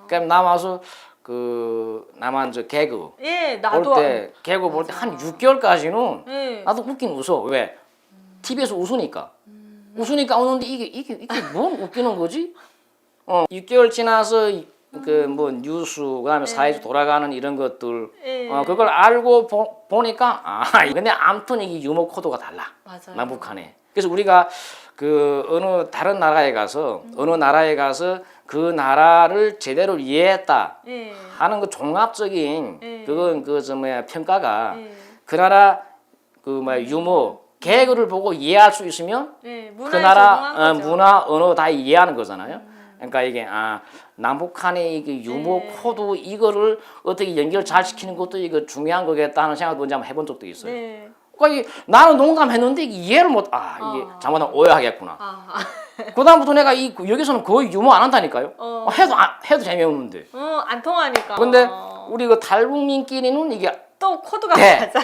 그럼 남와서 그 남한 저 개그 예, 나도 볼 때 개그 볼 때 한 6개월까지는 예. 나도 웃긴 웃어. 왜? TV에서 웃으니까. 웃으니까 웃는데 이게 뭔 웃기는 거지? 6개월 지나서 그 뭐 뉴스 그다음에 사회에서 돌아가는 이런 것들 예. 그걸 알고 보니까 근데 아무튼 이게 유머 코드가 달라. 맞아요. 남북한에. 그래서 우리가 그 어느 다른 나라에 가서 그 나라를 제대로 이해했다 예. 하는 그 종합적인 예. 그건 그 저 뭐야 평가가 예. 그 나라 그 뭐야 유머 개그를 보고 이해할 수 있으면 예. 그 문화에 나라 적응한 거죠. 문화 언어 다 이해하는 거잖아요. 그러니까 이게 남북한의 이게 유머 예. 코드 이거를 어떻게 연결 잘 시키는 것도 이거 중요한 거겠다는 생각도 먼저 한번 해본 적도 있어요. 네. 그러니까 나는 농담했는데 이해를 못 이게 잘못하면 오해하겠구나. 그다음부터 내가 여기서는 거의 유머 안 한다니까요. 해도 재미없는데. 안 통하니까. 근데 우리 그 탈북민끼리는 이게 또 코드가 네. 맞아.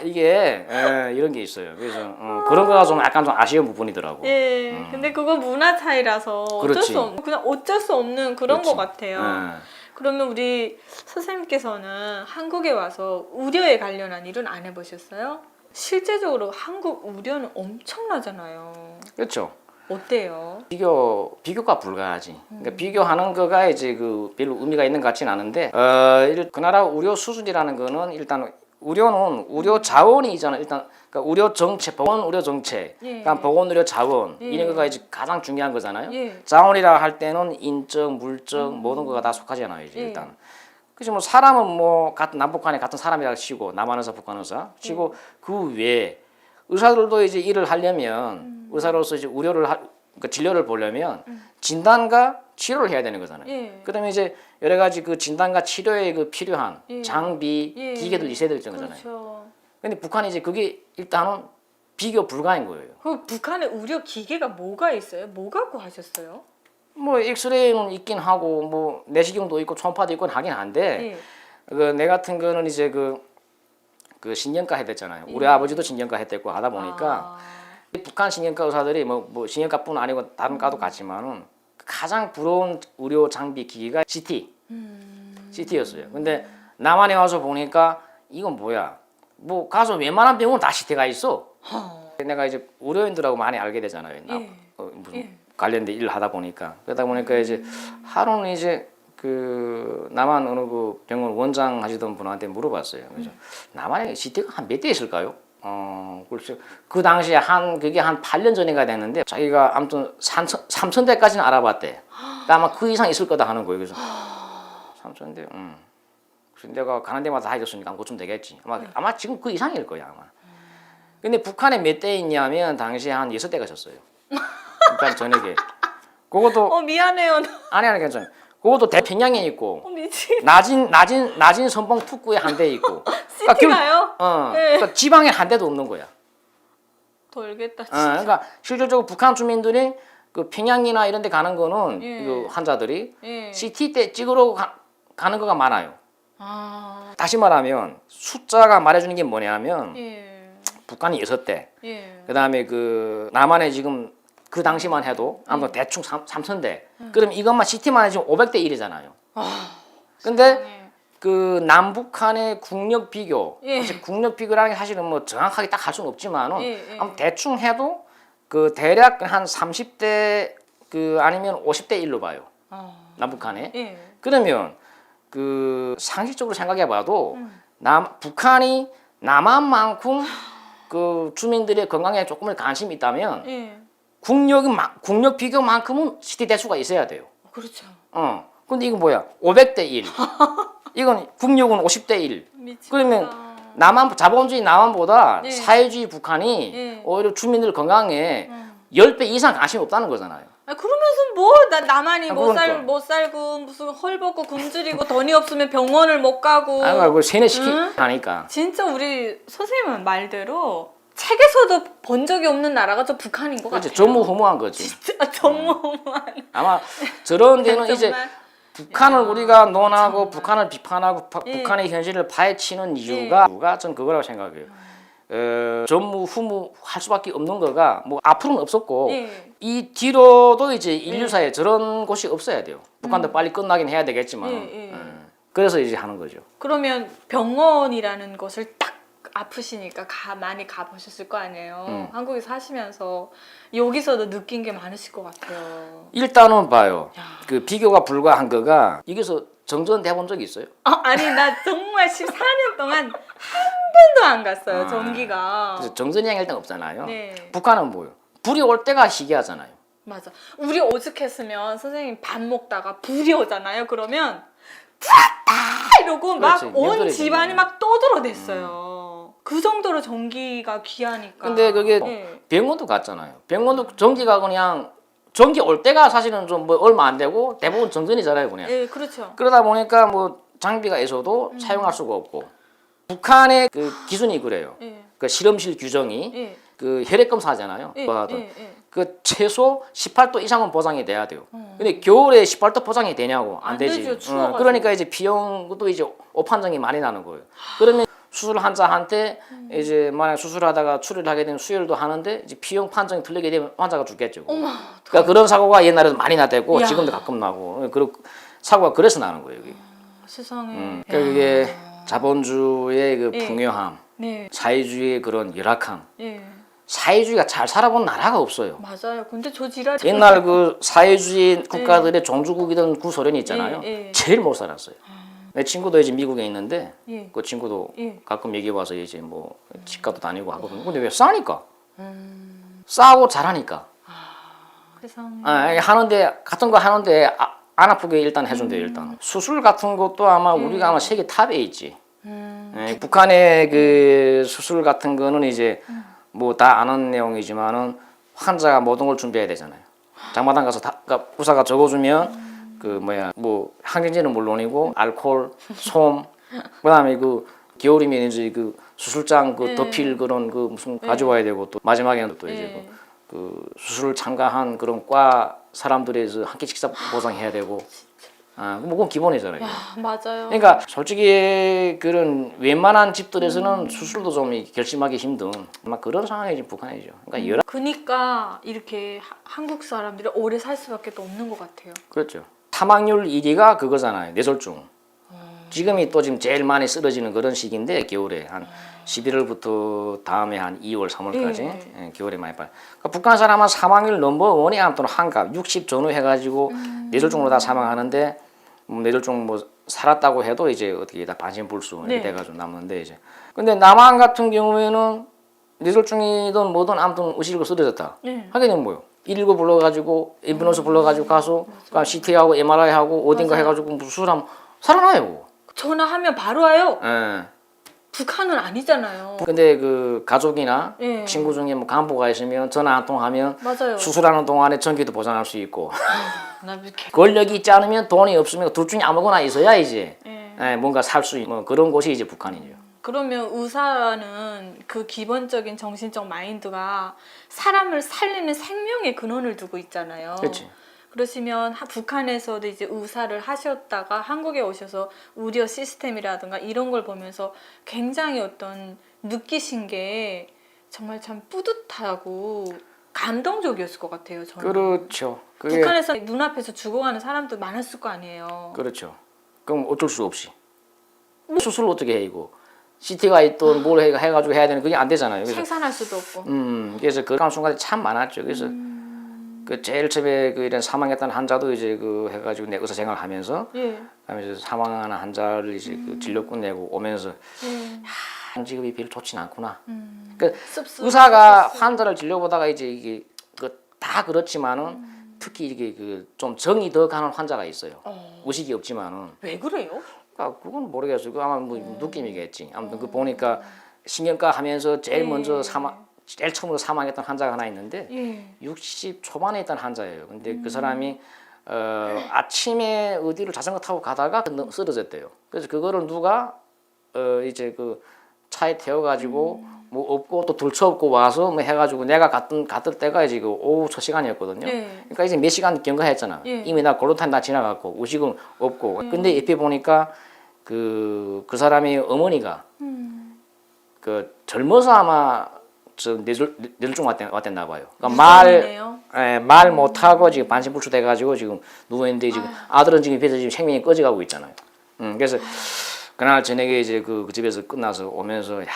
이게 이런 게 있어요. 그래서 그런 거가 좀 약간 좀 아쉬운 부분이더라고. 예. 근데 그건 문화 차이라서 그렇지. 그냥 어쩔 수 없는 그런 것 그렇지. 같아요. 그러면 우리 선생님께서는 한국에 와서 우려에 관련한 일은 안 해보셨어요? 실제적으로 한국 우려는 엄청나잖아요. 그렇죠. 어때요? 비교가 불가하지. 그러니까 비교하는 거가 이제 그 별로 의미가 있는 것 같지는 않은데 그 나라 우려 수준이라는 거는 일단 우려는 우려 자원이잖아. 일단 그러니까 우려 정책, 보건 우려 정책, 예. 그러니까 보건 우려 자원 예. 이런 거가 이제 가장 중요한 거잖아요. 예. 자원이라 할 때는 인적, 물적 모든 거가 다 속하잖아요. 이제 예. 일단. 그래서 뭐 사람은 뭐 같은 남북한에 같은 사람이라 치고 남한 의사, 북한 의사 치고 그 외에 의사들도 이제 일을 하려면 의사로서 이제 그러니까 진료를 보려면 진단과 치료를 해야 되는 거잖아요. 예. 그다음에 이제 여러 가지 그 진단과 치료에 그 필요한 예. 장비, 예. 기계들 있어야 될 거잖아요. 그렇죠. 근데 북한이 이제 그게 일단은 비교 불가인 거예요. 그 북한의 우려 기계가 뭐가 있어요? 뭐 갖고 하셨어요? 뭐 엑스레이는 있긴 하고 뭐 내시경도 있고 초음파도 있고 하긴 한데 예. 그 내 같은 거는 이제 그 신경과 했댔잖아요. 우리 아버지도 신경과 했댔고 하다 보니까 북한 신경과 의사들이 뭐 신경과뿐 아니고 다른 과도 같지만은 가장 부러운 의료 장비 기기가 CT였어요. 근데 남한에 와서 보니까 이건 뭐야? 뭐 가서 웬만한 병원 다 CT가 있어. 내가 이제 의료인들하고 많이 알게 되잖아요. 예. 무슨 예. 관련된 일을 하다 보니까 그러다 보니까 이제 하루는 이제 그 남한 어느 그 병원 원장 하시던 분한테 물어봤어요. 그래서 남한에 CT가 한 몇 대 있을까요? 글쎄 그 당시에 그게 한 8년 전인가 됐는데 자기가 아무튼 3,000대까지는 알아봤대. 그러니까 아마 그 이상 있을 거다 하는 거예요. 그래서 3,000대. 그래서 내가 가는 데마다 다 해줬으니까 그쯤 되겠지. 아마 지금 그 이상일 거야 아마. 근데 북한에 몇 대 있냐면 당시에 한 6대가 있었어요. 일단 저녁에. 그것도 미안해요. 아니 괜찮아요. 그것도 대평양에 있고 미치. 낮은 선봉 특구에 한 대 있고. CT가요? 네. 그러니까 지방에 한 대도 없는 거야. 돌겠다 진짜. 그러니까 실질적으로 북한 주민들이 그 평양이나 이런 데 가는 거는 예. 그 환자들이 예. CT 때 찍으러 가는 거가 많아요. 아. 다시 말하면 숫자가 말해주는 게 뭐냐면 예. 북한이 6대. 예. 그다음에 그 남한에 지금 그 당시만 해도 아무튼 대충 3,000대. 그럼 이것만 CT만 해도 500대 1이잖아요. 근데 세상에. 그 남북한의 국력 비교, 예. 국력 비교라는 게 사실은 뭐 정확하게 딱 할 수는 없지만은 예. 아무튼 대충 해도 그 대략 한 30대 그 아니면 50대 1로 봐요. 남북한에. 예. 그러면 그 상식적으로 생각해봐도 북한이 남한만큼 그 주민들의 건강에 조금은 관심이 있다면 예. 국력 비교만큼은 CT 대수가 있어야 돼요. 그렇죠. 근데 이거 뭐야? 500대 1. 이건 국력은 50대 1. 미치겠다. 그러면 자본주의 남한보다 네. 사회주의 북한이 네. 오히려 주민들 건강에 10배 이상 관심이 없다는 거잖아요. 그러면서 뭐 나만이 그러니까. 못 살고 무슨 헐벗고 굶주리고 돈이 없으면 병원을 못 가고. 그 세뇌시키니까. 진짜 우리 선생님 말대로 책에서도 본 적이 없는 나라가 저 북한인 것 같아요. 전무후무한 거지. 진짜 전무후무한. 아마 저런 데는 이제 정말. 북한을 야, 우리가 논하고 정말. 북한을 비판하고 예. 북한의 현실을 파헤치는 이유가 전 그거라고 생각해요. 전무후무할 수밖에 없는 거가 뭐 앞으로는 없었고 예. 이 뒤로도 이제 인류사에 저런 곳이 없어야 돼요. 북한도 빨리 끝나긴 해야 되겠지만 예. 그래서 이제 하는 거죠. 그러면 병원이라는 것을 딱 아프시니까 많이 가보셨을 거 아니에요. 한국에 사시면서 여기서도 느낀 게 많으실 것 같아요. 일단은 봐요. 야. 그 비교가 불가한 거가 여기서 정전 돼본 적이 있어요? 아니 나 정말 14년 동안 한 번도 안 갔어요. 전기가. 그래서 정전이 일단 없잖아요. 네. 북한은 뭐예요? 불이 올 때가 희귀하잖아요. 맞아. 우리 오죽했으면 선생님 밥 먹다가 불이 오잖아요. 그러면 불었다 이러고 막 그렇지, 온 연결이 집안이 되네. 막 떠들어댔어요. 그 정도로 전기가 귀하니까. 근데 그게 네. 병원도 갔잖아요. 병원도 전기가 그냥 전기 올 때가 사실은 좀 뭐 얼마 안 되고 대부분 정전이잖아요, 그냥. 네, 그렇죠. 그러다 보니까 뭐 장비가 있어도 사용할 수가 없고 북한의 그 기준이 그래요. 예. 그 실험실 규정이 예. 그 혈액 검사하잖아요. 예. 뭐 하든. 예. 그 최소 18도 이상은 보장이 돼야 돼요. 근데 겨울에 18도 보장이 되냐고 안 안 되지. 되죠, 추워가지고. 그러니까 이제 비용도 이제 오판정이 많이 나는 거예요. 그러면 수술 환자한테 이제 만약 수술하다가 출혈하게 되면 수혈도 하는데 이제 비용 판정이 틀리게 되면 환자가 죽겠죠. 어머. 그러니까 그런 사고가 옛날에도 많이 났대고 야. 지금도 가끔 나고 그리고 사고가 그래서 나는 거예요. 이게. 세상에. 그러니까 이게 자본주의의 그 예. 풍요함, 네. 사회주의의 그런 열악함, 예. 사회주의가 잘 살아본 나라가 없어요. 맞아요. 근데 저 지랄. 옛날 그 사회주의 국가들의 종주국이던 구소련이 있잖아요. 예. 제일 못 살았어요. 내 친구도 이제 미국에 있는데 예. 그 친구도 예. 가끔 얘기 와서 이제 뭐 치과도 다니고 하거든요. 근데 왜 싸니까? 싸고 잘하니까. 세상에. 하는데 같은 거 하는데 안 아프게 일단 해준대요. 일단 수술 같은 것도 아마 우리가 아마 세계 탑에 있지. 북한의 그 수술 같은 거는 이제 뭐 다 아는 내용이지만은 환자가 모든 걸 준비해야 되잖아요. 장마당 가서 그러니까 의사가 적어주면 그 뭐야 뭐 항생제는 물론이고 알코올, 솜, 그다음에 그 겨울이면 이제 그 수술장 그 덮일 그런 그 무슨 가져와야 되고 또 마지막에는 또 이제 그 수술 참가한 그런 과 사람들에서 한 끼 식사 보상해야 되고. 뭐 그건 기본이잖아요. 야, 맞아요. 그러니까 솔직히 그런 웬만한 집들에서는 수술도 좀 결심하기 힘든 아마 그런 상황이 지금 북한이죠. 그러니까 그니까 이렇게 한국 사람들이 오래 살 수밖에 또 없는 것 같아요. 그렇죠. 사망률 1위가 그거잖아요. 뇌졸중. 지금이 또 지금 제일 많이 쓰러지는 그런 시기인데 겨울에 한 11월부터 다음에 한 2월, 3월까지 겨울에 많이 봐요. 그러니까 북한 사람은 사망률 넘버원이 아무튼 한갑 60 전후 해가지고 뇌졸중으로 다 사망하는데 뇌졸중 뭐 살았다고 해도 이제 어떻게 다 반신불수 이렇게 돼가지고 남는데 이제 근데 남한 같은 경우에는 뇌졸중이든 뭐든 아무튼 의식을 쓰러졌다. 하게 되면 뭐요? 119 불러가지고 앰뷸런스 불러가지고 가서 그러니까 CT하고 MRI하고 어딘가 해가지고 수술하면 살아나요. 전화하면 바로 와요. 예. 북한은 아니잖아요. 근데 그 가족이나 예. 친구 중에 뭐 간부가 있으면 전화 한 통하면 맞아요. 수술하는 동안에 전기도 보장할 수 있고 나 이렇게. 권력이 있지 않으면 돈이 없으면 둘 중에 아무거나 있어야 이제 예. 뭔가 살 수 있는 뭐 그런 곳이 이제 북한이죠. 그러면 의사는 그 기본적인 정신적 마인드가 사람을 살리는 생명의 근원을 두고 있잖아요. 그렇지. 그러시면 북한에서도 이제 의사를 하셨다가 한국에 오셔서 의료 시스템이라든가 이런 걸 보면서 굉장히 어떤 느끼신 게 정말 참 뿌듯하고 감동적이었을 것 같아요. 저는. 그렇죠. 그게 북한에서 눈앞에서 죽어가는 사람도 많았을 거 아니에요. 그렇죠. 그럼 어쩔 수 없이 수술을 어떻게 해 이거 CT가 있던 뭘 해가지고 해야 되는 그게 안 되잖아요. 그래서 생산할 수도 없고. 그래서 그런 순간이 참 많았죠. 그래서 그 제일 처음에 그 이런 사망했던 환자도 이제 그 해가지고 내 의사 생활을 하면서 예. 그다음에 이제 사망하는 환자를 이제 그 진료 끝내고 오면서 한 직업이 별로 좋진 않구나. 그 씁쓸, 의사가 씁쓸. 환자를 진료보다가 이제 이게 그 다 그렇지만은 특히 이게 그 좀 정이 더 가는 환자가 있어요. 어. 의식이 없지만은. 왜 그래요? 아, 그건 모르겠어요. 그 아마 뭐 느낌이겠지. 아무튼 그 보니까 신경과 하면서 제일 먼저 제일 처음으로 사망했던 환자가 하나 있는데 예. 60 초반에 있던 환자예요. 근데 그 사람이 아침에 어디를 자전거 타고 가다가 쓰러졌대요. 그래서 그거를 누가 이제 그 차에 태워가지고 뭐 없고 또 들쳐업고 와서 뭐 해가지고 내가 갔을 때가 이제 그 오후 첫 시간이었거든요. 예. 그러니까 이제 몇 시간 경과했잖아. 예. 이미 나 골로탄 다 지나갔고 의식은 없고. 근데 옆에 보니까 그 사람의 어머니가 그 젊어서 아마 저 뇌졸중 왔댔나 봐요. 그러니까 말 못하고 지금 반신불수 돼가지고 지금 누워 있는데 지금 아들은 지금 옆에서 지금 생명이 꺼져가고 있잖아요. 그래서 그날 저녁에 이제 그 집에서 끝나서 오면서 야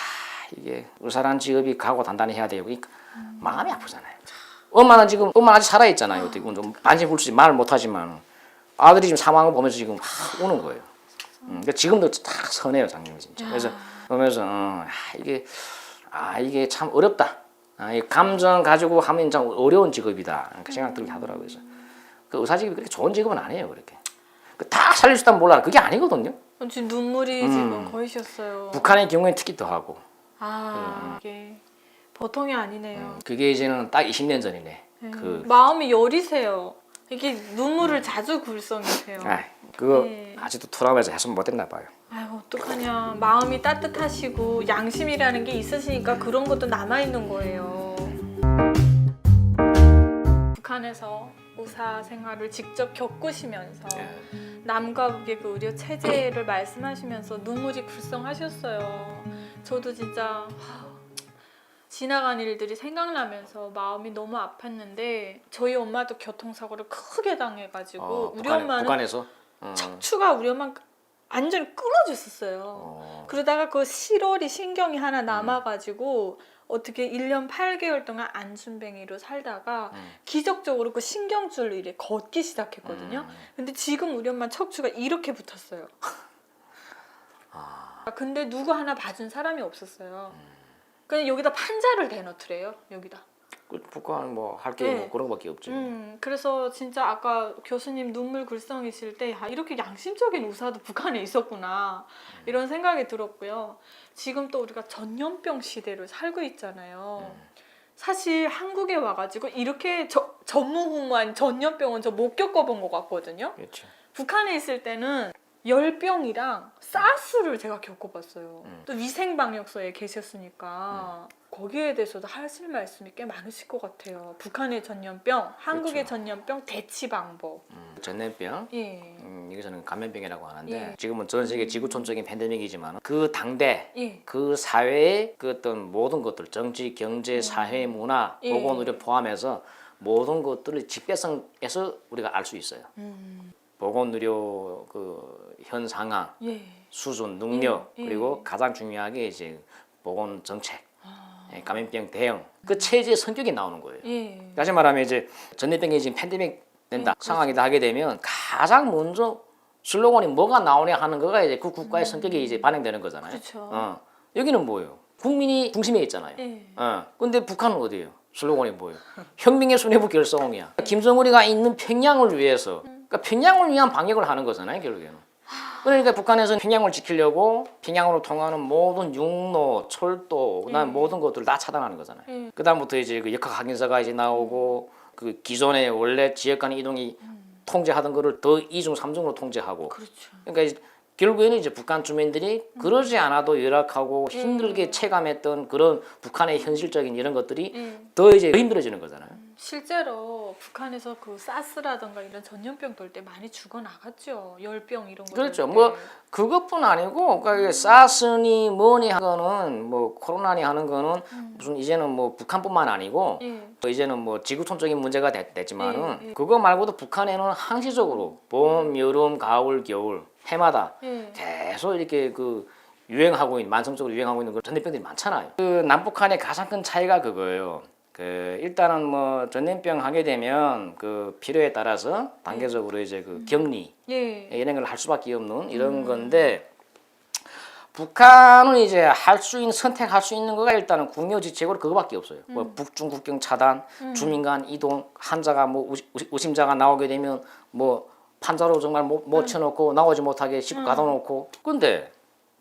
이게 의사란 직업이 각오 단단히 해야 되고 그러니까 마음이 아프잖아요. 엄마는 아직 살아 있잖아요. 어떻게 좀 반신불수지 말 못하지만 아들이 지금 사망을 보면서 지금 막 우는 거예요. 그러니까 지금도 딱 서네요, 장님이 진짜. 그래서 보면서 이게 참 어렵다. 이 감정 가지고 하면 참 어려운 직업이다. 그 생각 들게 하더라고요. 그래서 그 의사 직업이 그렇게 좋은 직업은 아니에요, 그렇게. 다 살릴 수 있다면 몰라. 그게 아니거든요. 지금 눈물이 지금 거이셨어요. 북한의 경우에는 특히 더 하고. 이게 보통이 아니네요. 그게 이제는 딱 20년 전이네. 마음이 여리세요. 이게 눈물을 자주 굴성이세요. 그거 아직도 트라우마에서 해소 못했나 봐요. 아이고 어떡하냐. 마음이 따뜻하시고 양심이라는 게 있으시니까 그런 것도 남아있는 거예요. 북한에서 의사 생활을 직접 겪으시면서 남과 북의 그 의료 체제를 말씀하시면서 눈물이 글썽하셨어요. 저도 진짜 지나간 일들이 생각나면서 마음이 너무 아팠는데 저희 엄마도 교통사고를 크게 당해가지고 우리 엄마는 북한에서 척추가 우리 엄마 완전히 끊어졌었어요. 그러다가 그 실어리 신경이 하나 남아가지고 어떻게 1년 8개월 동안 안순뱅이로 살다가 기적적으로 그 신경줄로 이렇게 걷기 시작했거든요. 근데 지금 우리 엄마 척추가 이렇게 붙었어요. 근데 누구 하나 봐준 사람이 없었어요. 그냥 여기다 판자를 대놓더래요. 여기다. 북한은 뭐 할 게 뭐 그런 거밖에 없죠. 그래서 진짜 아까 교수님 눈물 글썽이실 때 이렇게 양심적인 의사도 북한에 있었구나 이런 생각이 들었고요. 지금 또 우리가 전염병 시대를 살고 있잖아요. 사실 한국에 와가지고 이렇게 전무후무한 전염병은 저 못 겪어본 것 같거든요. 그렇죠. 북한에 있을 때는 열병이랑 사스를 제가 겪어봤어요. 또 위생방역소에 계셨으니까 거기에 대해서도 하실 말씀이 꽤 많으실 것 같아요. 북한의 전염병, 한국의 전염병 대치 방법. 전염병, 여기서는 감염병이라고 하는데 예. 지금은 전 세계 지구촌적인 팬데믹이지만 그 당대 예. 그 사회의 그 어떤 모든 것들 정치, 경제, 사회, 문화, 보건의료 포함해서 모든 것들을 직배성에서 우리가 알 수 있어요. 보건의료 그 현 상황, 수준, 능력 그리고 가장 중요하게 이제 보건 정책, 감염병 대응 그 체제의 성격이 나오는 거예요. 다시 말하면 이제 전염병이 지금 팬데믹 된다 상황이다 하게 되면 가장 먼저 슬로건이 뭐가 나오냐 하는 거가 이제 그 국가의 성격이 이제 반영되는 거잖아요. 그렇죠. 여기는 뭐예요? 국민이 중심에 있잖아요. 근데 북한은 어디예요? 슬로건이 뭐예요? 혁명의 수뇌부 결성이야. 김정은이가 있는 평양을 위해서, 그러니까 평양을 위한 방역을 하는 거잖아요, 결국에는. 그러니까 북한에서는 평양을 지키려고 평양으로 통하는 모든 육로, 철도, 그다음 모든 것들을 다 차단하는 거잖아요. 그다음부터 이제 그 역학 확인서가 이제 나오고 그 기존에 원래 지역 간 이동이 통제하던 거를 더 2중, 3중으로 통제하고. 그렇죠. 그러니까 이제 결국에는 이제 북한 주민들이 그러지 않아도 열악하고 힘들게 체감했던 그런 북한의 현실적인 이런 것들이 더 이제 더 힘들어지는 거잖아요. 실제로 북한에서 그 사스라든가 이런 전염병 돌 때 많이 죽어 나갔죠. 열병 이런 거. 그렇죠. 뭐 그것뿐 아니고 그러니까 사스니 뭐니 하거는 뭐 코로나니 하는 거는 무슨 이제는 뭐 북한뿐만 아니고 이제는 뭐 지구촌적인 문제가 됐지만은 그거 말고도 북한에는 항시적으로 봄, 여름, 가을, 겨울 해마다 계속 이렇게 그 유행하고 있는 만성적으로 유행하고 있는 그런 전염병들이 많잖아요. 그 남북한의 가장 큰 차이가 그거예요. 그 일단은 뭐 전염병 하게 되면 그 필요에 따라서 단계적으로 이제 그 격리 이런 걸 할 수밖에 없는 이런 건데 북한은 이제 할 수 있는 선택할 수 있는 거가 일단은 국내지책으로 그거밖에 없어요. 뭐 북중 국경 차단, 주민 간 이동, 환자가 뭐 의심자가 나오게 되면 뭐 판자로 정말 못 쳐놓고 나오지 못하게 집 가둬놓고. 근데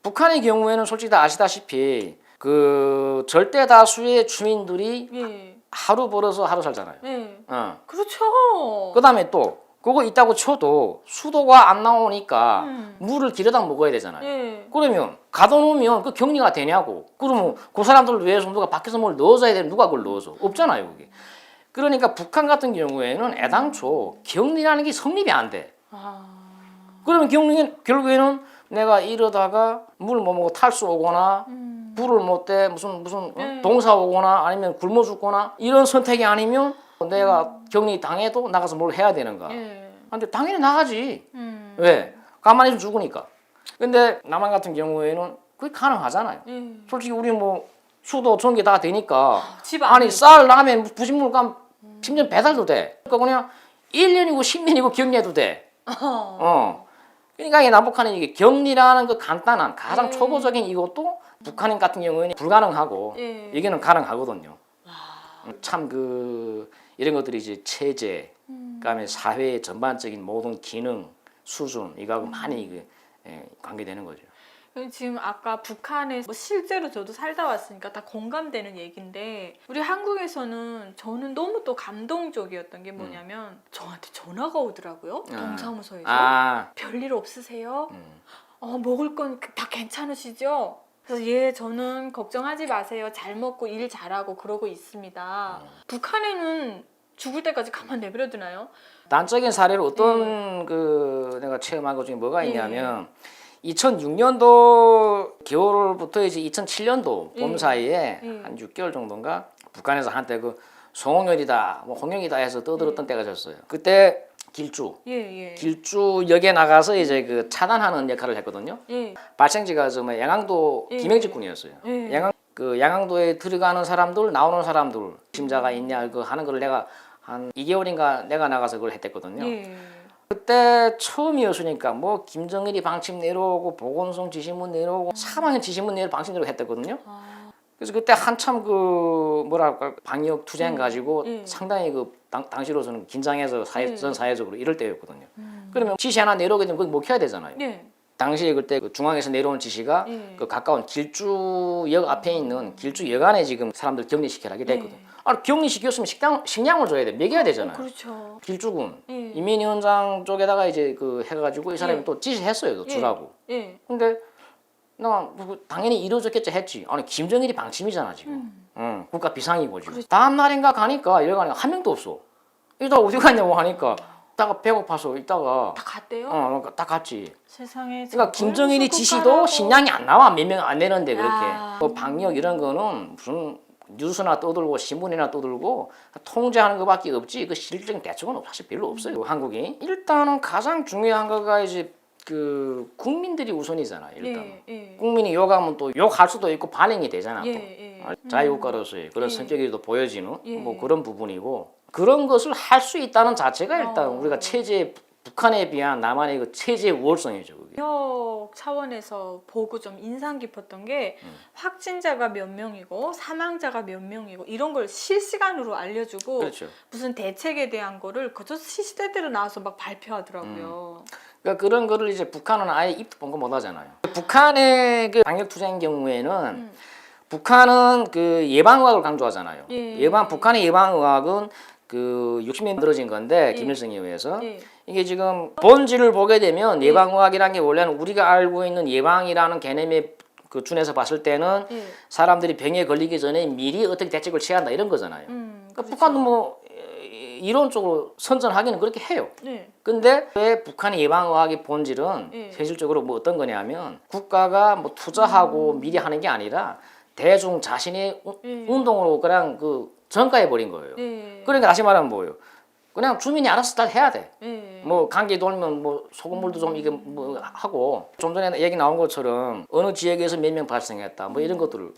북한의 경우에는 솔직히 다 아시다시피 그 절대 다수의 주민들이 예. 하루 벌어서 하루 살잖아요. 예. 어. 그렇죠. 그다음에 또 그거 있다고 쳐도 수도가 안 나오니까 물을 길어다 먹어야 되잖아요. 예. 그러면 가둬놓으면 그 격리가 되냐고. 그러면 그 사람들 위해서 누가 밖에서 뭘 넣어줘야 되는 누가 그걸 넣어줘? 없잖아요, 그게. 그러니까 북한 같은 경우에는 애당초 격리라는 게 성립이 안 돼. 아. 그러면 결국에는 내가 이러다가 물 못 먹고 탈수 오거나 불을 못 대 무슨 동사 오거나 아니면 굶어 죽거나 이런 선택이 아니면 내가 격리 당해도 나가서 뭘 해야 되는가? 예. 근데 당연히 나가지. 왜? 가만히 있으면 죽으니까. 근데 남한 같은 경우에는 그게 가능하잖아요. 예. 솔직히 우리 뭐 수도 전기 다 되니까 집 아니 안에 쌀 라면 부진물 감 심지어 배달도 돼. 그러니까 그냥 1년이고 10년이고 격리해도 돼. 그러니까 이 남북한은 이게 격리라는 그 간단한 가장 초보적인 이것도 북한인 같은 경우에는 불가능하고 예. 여기는 가능하거든요. 참 그 이런 것들이 이제 체제, 그다음에 사회의 전반적인 모든 기능, 수준 이거하고 많이 이게 관계되는 거죠. 지금 아까 북한에 뭐 실제로 저도 살다 왔으니까 다 공감되는 얘기인데 우리 한국에서는 저는 너무 또 감동적이었던 게 뭐냐면 저한테 전화가 오더라고요. 동사무소에서. 별일 없으세요? 먹을 건 다 괜찮으시죠? 그래서 예, 저는 걱정하지 마세요. 잘 먹고 일 잘하고 그러고 있습니다. 북한에는 죽을 때까지 가만 내버려 두나요? 단적인 사례로 어떤 그 내가 체험한 것 중에 뭐가 있냐면 2006년도 겨울부터 이제 2007년도 봄 사이에 한 6개월 정도인가 북한에서 한때 그 송홍열이다, 뭐 홍영이다 해서 떠들었던 때가 있었어요. 그때 길주역에 나가서 이제 그 차단하는 역할을 했거든요. 발생지가 저 뭐 양양도 김영직군이었어요. 양양도에 들어가는 사람들, 나오는 사람들, 심자가 있냐 그 하는 걸 내가 한 2개월인가 내가 나가서 그걸 했댔거든요. 그때 처음이었으니까 뭐 김정일이 방침 내려오고 보건성 지시문 내려오고 사망의 지시문 내려 방침 내려오고 했댔거든요. 그래서 그때 한참 그 뭐랄까 방역 투쟁 가지고 상당히 그 당시로서는 긴장해서 전 사회적으로 이럴 때였거든요. 그러면 지시 하나 내려오게 되면 그거 먹혀야 되잖아요. 당시에 그때 그 중앙에서 내려온 지시가 그 가까운 길주역 앞에 있는 길주역 안에 지금 사람들 격리시키라게 됐거든. 격리시켰으면 식량을 줘야 돼, 먹여야 되잖아요. 그렇죠. 길주군 인민위원장 쪽에다가 이제 그 해가지고 이 사람이 또 지시했어요, 또 주라고. 근데 나 당연히 이루어졌겠지 했지. 아니 김정일이 방침이잖아 지금. 국가 비상이고 지금. 다음 날인가 가니까 이래가니까 한 명도 없어. 이따가 어디 갔냐고 하니까 이따가 배고파서 이따가 다 갔대요? 그러니까 다 갔지. 세상에. 그러니까 김정일이 지시도 식량이 안 나와. 몇 명 안 내는데 그렇게. 뭐 방역 이런 거는 무슨 뉴스나 떠들고 신문이나 떠들고 통제하는 것밖에 없지. 그 실질적인 대책은 사실 별로 없어요. 한국이. 일단은 가장 중요한 거가 이제 그 국민들이 우선이잖아. 일단 국민이 욕하면 또 욕할 수도 있고 반응이 되잖아. 또 자유국가로서의 그런 성격이 또 보여지는 뭐 그런 부분이고 그런 것을 할 수 있다는 자체가 일단 우리가 북한에 비한 남한의 그 체제의 우월성이죠. 그게. 방역 차원에서 보고 좀 인상 깊었던 게 확진자가 몇 명이고 사망자가 몇 명이고 이런 걸 실시간으로 알려주고 그렇죠. 무슨 대책에 대한 거를 그저 시시때때로 나와서 막 발표하더라고요. 그러니까 그런 거를 이제 북한은 아예 입도 뻥긋 못 하잖아요. 북한의 그 방역 투쟁 경우에는 북한은 그 예방의학을 강조하잖아요. 북한의 예방의학은 그 60년 들어진 건데 김일성에 의해서 이게 지금 본질을 보게 되면 예방의학이라는 게 원래는 우리가 알고 있는 예방이라는 개념의 그 준에서 봤을 때는 사람들이 병에 걸리기 전에 미리 어떻게 대책을 취한다 이런 거잖아요. 그러니까 그렇죠. 북한도 뭐 이론적으로 선전하기는 그렇게 해요. 근데 왜 북한의 예방의학의 본질은 현실적으로 뭐 어떤 거냐면 국가가 뭐 투자하고 미리 하는 게 아니라 대중 자신의 운동으로 그냥 그 전가해 버린 거예요. 그러니까 다시 말하면 뭐예요? 그냥 주민이 알아서 다 해야 돼. 뭐 감기 돌면 뭐 소금물도 좀 이게 뭐 하고 좀 전에 얘기 나온 것처럼 어느 지역에서 몇 명 발생했다 뭐 이런 것들을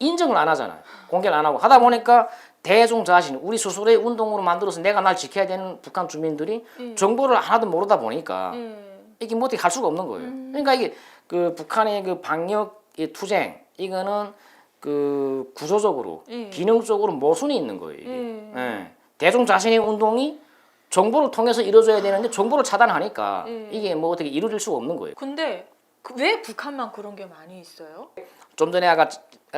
인정을 안 하잖아요. 공개를 안 하고 하다 보니까 대중 자신 우리 스스로의 운동으로 만들어서 내가 날 지켜야 되는 북한 주민들이 정보를 하나도 모르다 보니까 이게 뭐 어떻게 할 수가 없는 거예요. 그러니까 이게 그 북한의 그 방역의 투쟁 이거는 그 구조적으로 예. 기능적으로 모순이 있는 거예요. 이게. 예. 예. 대중 자신의 운동이 정보를 통해서 이루어져야 되는데 정보를 차단하니까 예. 이게 뭐 어떻게 이루어질 수가 없는 거예요. 근데 왜 북한만 그런 게 많이 있어요? 좀 전에 아까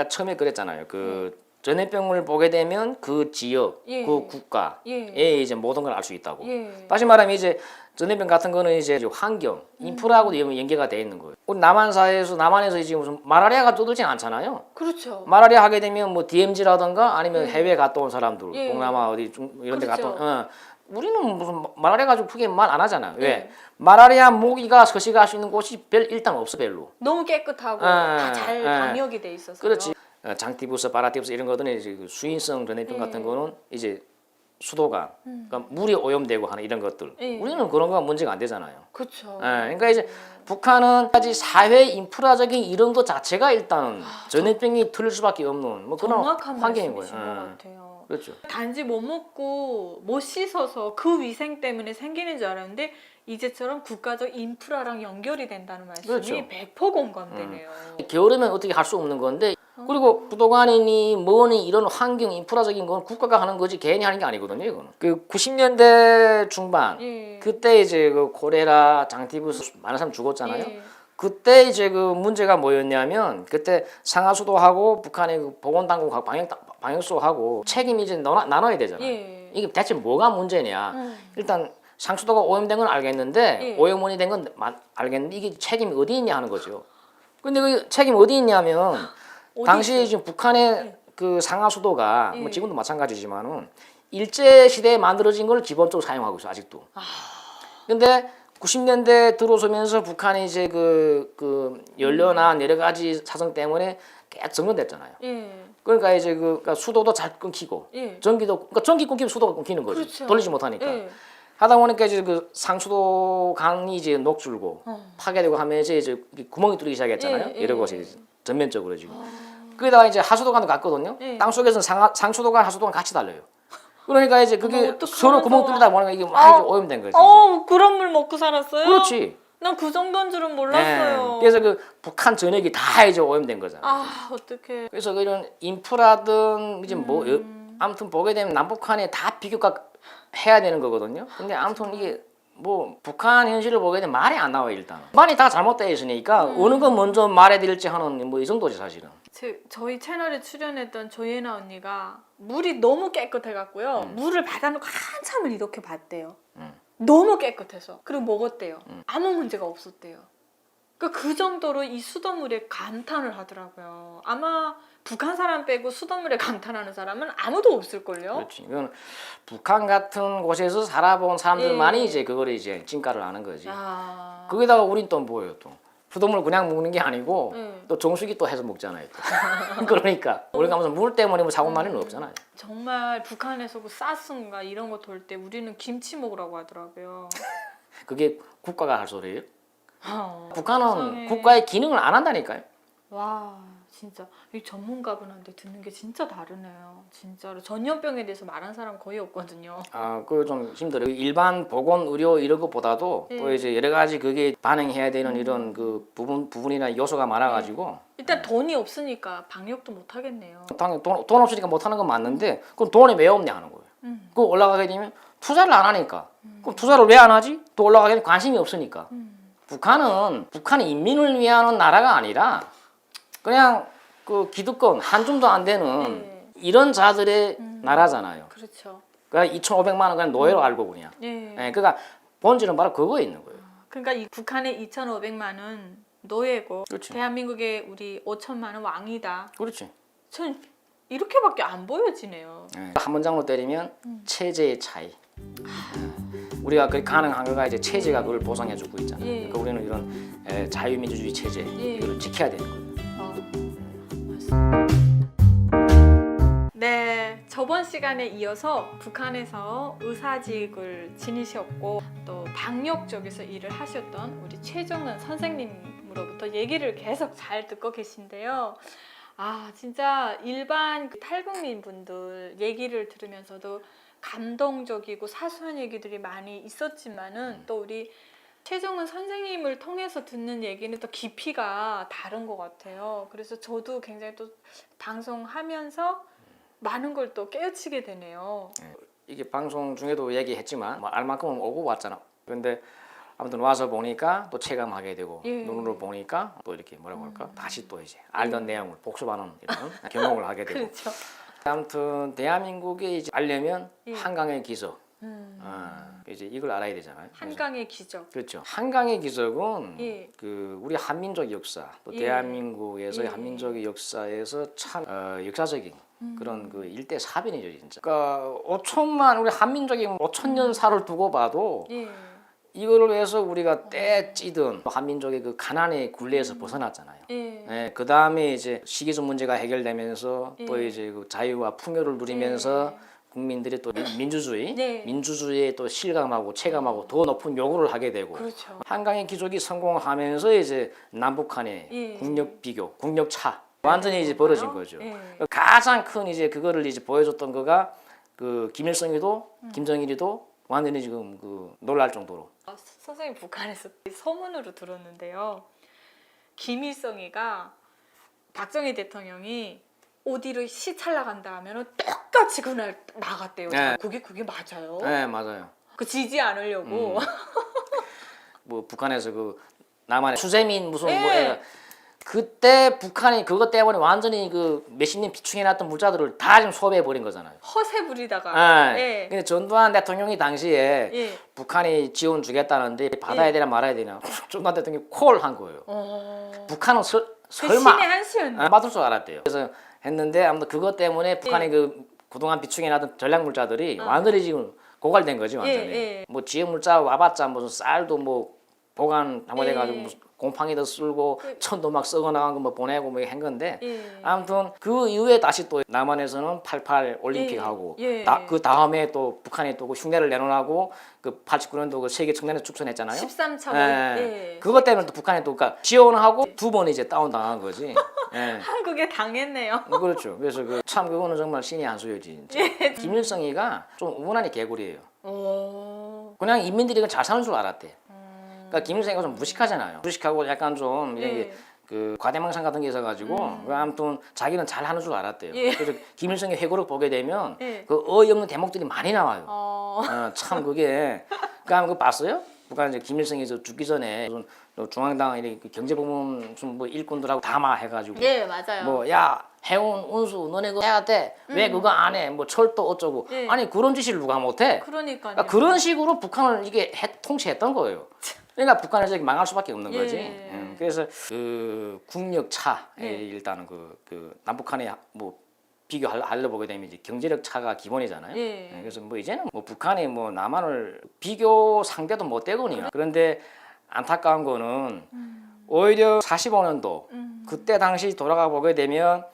처음에 그랬잖아요. 그 전염병을 보게 되면 그 지역, 예. 그 국가에 예. 이제 모든 걸 알 수 있다고. 예. 다시 말하면 이제 전염병 같은 거는 이제 환경, 인프라하고도 연계가 돼 있는 거예요. 우리 남한에서 지금 무슨 마라리아가 떠들진 않잖아요. 그렇죠. 마라리아 하게 되면 뭐 DMZ라든가 아니면 해외 갔다 온 사람들, 예. 동남아 어디 이런 데 그렇죠. 갔다 온, 우리는 무슨 마라리아 가지고 크게 말 안 하잖아요. 왜? 예. 마라리아 모기가 서식할 수 있는 곳이 일단 없어 별로. 너무 깨끗하고 예. 다 잘 예. 방역이 돼 있어서. 그렇지. 장티부스, 바라티부스 이런 것들은 이제 그 수인성 전염병 같은 거는 이제 수도가 그러니까 물이 오염되고 하는 이런 것들. 예. 우리는 그런 거 문제가 안 되잖아요. 그렇죠. 그러니까 이제 북한은 아직 사회 인프라적인 이런 것 자체가 일단 전염병이 틀릴 수밖에 없는 뭐 그런 정확한 환경인 말씀이신 거예요. 것 같아요. 그렇죠. 단지 못 먹고 못 씻어서 그 위생 때문에 생기는 줄 알았는데 이제처럼 국가적 인프라랑 연결이 된다는 말씀이 그렇죠. 100% 공감되네요. 겨울이면 어떻게 할 수 없는 건데 그리고 부도관이니 뭐니 이런 환경 인프라적인 건 국가가 하는 거지 개인이 하는 게 아니거든요. 이거는 그 90년대 중반 예. 그때 이제 그 콜레라, 장티부스 많은 사람 죽었잖아요. 예. 그때 이제 그 문제가 뭐였냐면 그때 상하수도하고 북한의 그 보건당국하고 방역소하고 책임이 이제 나눠야 되잖아요. 예. 이게 대체 뭐가 문제냐? 일단 상수도가 오염된 건 알겠는데 예. 오염원이 된 건 알겠는데 이게 책임이 어디 있냐 하는 거죠. 근데 그 책임 어디 있냐면 어디 당시에 있어요? 지금 북한의 그 상하수도가 예. 뭐 지금도 마찬가지지만은 일제 시대에 만들어진 걸 기본적으로 사용하고 있어 아직도. 근데 90년대 들어서면서 북한이 이제 그 연료나 여러 가지 사정 때문에 계속 정전됐잖아요. 예. 그러니까 이제 그러니까 수도도 잘 끊기고 예. 전기도 그러니까 전기 끊기면 수도가 끊기는 거죠. 그렇죠. 돌리지 못하니까. 예. 하다 보니까 이제 그 상수도 강이 이제 녹줄고 파괴되고 하면서 이제 구멍이 뚫리기 시작했잖아요. 예, 여러 예. 곳에 전면적으로 지금. 거기다가 이제 하수도관도 갔거든요. 예. 땅 속에서는 상수도관, 하수도관 같이 달려요. 그러니까 이제 그게 어머, 어떡하면서. 서로 구멍 뚫리다 보니까 이게 막 이제 오염된 거지. 그런 물 먹고 살았어요? 그렇지. 난 그 정도인 줄은 몰랐어요. 예. 그래서 그 북한 전역이 다 이제 오염된 거잖아요. 어떡해. 그래서 이런 인프라든 이제 뭐 아무튼 보게 되면 남북한에 다 비교가 해야 되는 거거든요. 근데 아무튼 이게 뭐 북한 현실을 보게 되면 말이 안 나와요 일단. 말이 다 잘못되어 있으니까 어느 거 먼저 말해드릴지 하는 뭐 이 정도지 사실은. 저희 채널에 출연했던 조예나 언니가 물이 너무 깨끗해갖고요. 물을 받아놓고 한참을 이렇게 봤대요. 너무 깨끗해서. 그리고 먹었대요. 아무 문제가 없었대요. 그러니까 그 정도로 이 수돗물에 감탄을 하더라고요. 아마 북한 사람 빼고 수돗물에 감탄하는 사람은 아무도 없을걸요? 그렇지. 이건 북한 같은 곳에서 살아본 사람들만이 예. 이제 그거를 이제 진가를 아는 거지. 아. 거기다가 우린 또 뭐예요 또. 수돗물 그냥 먹는 게 아니고 예. 또 정수기 또 해서 먹잖아요. 또. 그러니까 우리가 무슨 물 때문에 뭐 사고 많이는 없잖아요. 정말 북한에서 그 사스인가 이런 거 돌 때 우리는 김치 먹으라고 하더라고요. 그게 국가가 할 소리예요? 북한은 세상에. 국가의 기능을 안 한다니까요. 와 진짜 이 전문가분한테 듣는 게 진짜 다르네요. 진짜로 전염병에 대해서 말한 사람 거의 없거든요. 그거 좀 힘들어요. 일반 보건 의료 이런 것보다도 또 예. 이제 여러 가지 그게 반영해야 되는 이런 그 부분이나 요소가 많아가지고 일단 돈이 없으니까 방역도 못 하겠네요. 당연히 돈 없으니까 못하는 건 맞는데 그럼 돈이 왜 없냐 하는 거예요. 그거 올라가게 되면 투자를 안 하니까 그럼 투자를 왜 안 하지? 또 올라가게 되면 관심이 없으니까. 북한은 인민을 위한 나라가 아니라 그냥 그 기득권 한 줌도 안 되는 네. 이런 자들의 나라잖아요. 그렇죠. 그러니까 2,500만 원 그냥 노예로 알고 그냥. 예. 그러니까 본질은 바로 그거에 있는 거예요. 그러니까 이 북한의 2,500만은 노예고 그렇지. 대한민국의 우리 5천만은 왕이다. 그렇지. 전 이렇게밖에 안 보여지네요. 한 문장으로 때리면 체제의 차이. 우리가 그 가능한 거가 이제 체제가 그걸 보상해주고 있잖아요. 예. 그러니까 우리는 이런 자유민주주의 체제 예. 이걸 지켜야 되는 거예요. 네, 저번 시간에 이어서 북한에서 의사직을 지니셨고 또 방역 쪽에서 일을 하셨던 우리 최정은 선생님으로부터 얘기를 계속 잘 듣고 계신데요. 진짜 일반 탈북민 분들 얘기를 들으면서도 감동적이고 사소한 얘기들이 많이 있었지만은 또 우리 최종은 선생님을 통해서 듣는 얘기는 또 깊이가 다른 것 같아요. 그래서 저도 굉장히 또 방송하면서 많은 걸 또 깨우치게 되네요. 이게 방송 중에도 얘기했지만 뭐 알만큼은 오고 왔잖아. 근데 아무튼 와서 보니까 또 체감하게 되고 예. 눈으로 보니까 또 이렇게 뭐라고 할까? 다시 또 이제 알던 내용을 복습하는 이런 경험을 하게 되고. 그렇죠. 아무튼 대한민국에 이제 알려면 예. 한강의 기적. 이제 이걸 알아야 되잖아요. 한강의 기적. 그렇죠. 한강의 기적은 예. 그 우리 한민족 역사, 또 예. 대한민국에서의 예. 한민족의 역사에서 참 역사적인 그런 그 일대 사변이죠, 진짜. 그러니까 5천만 우리 한민족이 5천년 살을 두고 봐도 예. 이거를 위해서 우리가 떼찌든 한민족의 그 가난의 굴레에서 벗어났잖아요. 예. 예, 그 다음에 이제 식이섬 문제가 해결되면서 또 예. 이제 그 자유와 풍요를 누리면서 국민들이 또 민주주의, 네. 민주주의에 또 실감하고 체감하고 더 높은 요구를 하게 되고 그렇죠. 한강의 기적이 성공하면서 이제 남북한의 예. 국력 비교, 국력 차 완전히 이제 벌어진 거죠. 예. 가장 큰 이제 그거를 이제 보여줬던 거가 그 김일성이도 김정일이도 완전히 지금 그 놀랄 정도로. 선생님 북한에서 소문으로 들었는데요. 김일성이가 박정희 대통령이 어디를 시찰 나간다 하면은 똑같이 그날 나갔대요. 네. 그게 맞아요? 네, 맞아요. 그 지지 않으려고. 뭐 북한에서 그 남한의 수세민 무슨 예. 뭐 그때 북한이 그것 때문에 완전히 그 몇십 년 비축해놨던 물자들을 다 지금 소비해 버린 거잖아요. 허세 부리다가. 예. 예. 근데 전두환 대통령이 당시에 예. 북한이 지원 주겠다는데 받아야 예. 되나 말아야 되나 전두환 대통령이 콜 한 거예요. 북한은 그 설마 신의 한 수였네. 받을 줄 알았대요. 그래서 했는데 아무튼 그것 때문에 북한이 예. 그 그동안 비축해놨던 전략 물자들이 완전히 지금 고갈된 거지 완전히. 예. 뭐 지역 물자 와봤자 무슨 쌀도 뭐 보관 잘못해가지고 예. 무슨 곰팡이도 쓸고 천도 막 썩어 나간 거 뭐 보내고 뭐 한 건데 예. 아무튼 그 이후에 다시 또 남한에서는 88 올림픽 하고 예. 그 다음에 또 북한이 또 그 흉내를 내놓고 그 89년도 그 세계 청년회 축선했잖아요. 13차 예. 그것 때문에 또 북한이 또 그러니까 지원하고 두 번 이제 다운 당한 거지. 예. 한국에 당했네요. 그렇죠. 그래서 참 그거는 정말 신의 한 수였지. 진짜. 김일성이가 좀 우문하니 개구리예요. 오. 그냥 인민들이 그냥 잘 사는 줄 알았대. 그러니까 김일성이가 좀 무식하잖아요. 무식하고 약간 좀 이렇게 예. 그 과대망상 같은 게 있어가지고 아무튼 자기는 잘 하는 줄 알았대요. 예. 그래서 김일성의 회고록 보게 되면 예. 그 어이없는 대목들이 많이 나와요. 참 그게 그러니까 그거 봤어요? 북한 이제 김일성이 저 죽기 전에 무슨 중앙당 이렇게 경제부문 무슨 뭐 일꾼들하고 담화 해가지고 예, 맞아요. 뭐 야 해운 운수 너네 그거 해야 돼. 왜 그거 안 해? 뭐 철도 어쩌고. 예. 아니 그런 짓을 누가 못해? 그러니까요. 그러니까 그런 식으로 북한을 이게 통치했던 거예요. 그러니까 북한에서 이렇게 망할 수밖에 없는 예. 거지. 그래서 그 국력 차 예. 일단은 그 남북한의 뭐 비교하려 보게 되면 이제 경제력 차가 기본이잖아요. 예. 그래서 뭐 이제는 뭐 북한이 뭐 남한을 비교 상대도 못 되거든요. 그런데 안타까운 거는 오히려 45년도 그때 당시 돌아가 보게 되면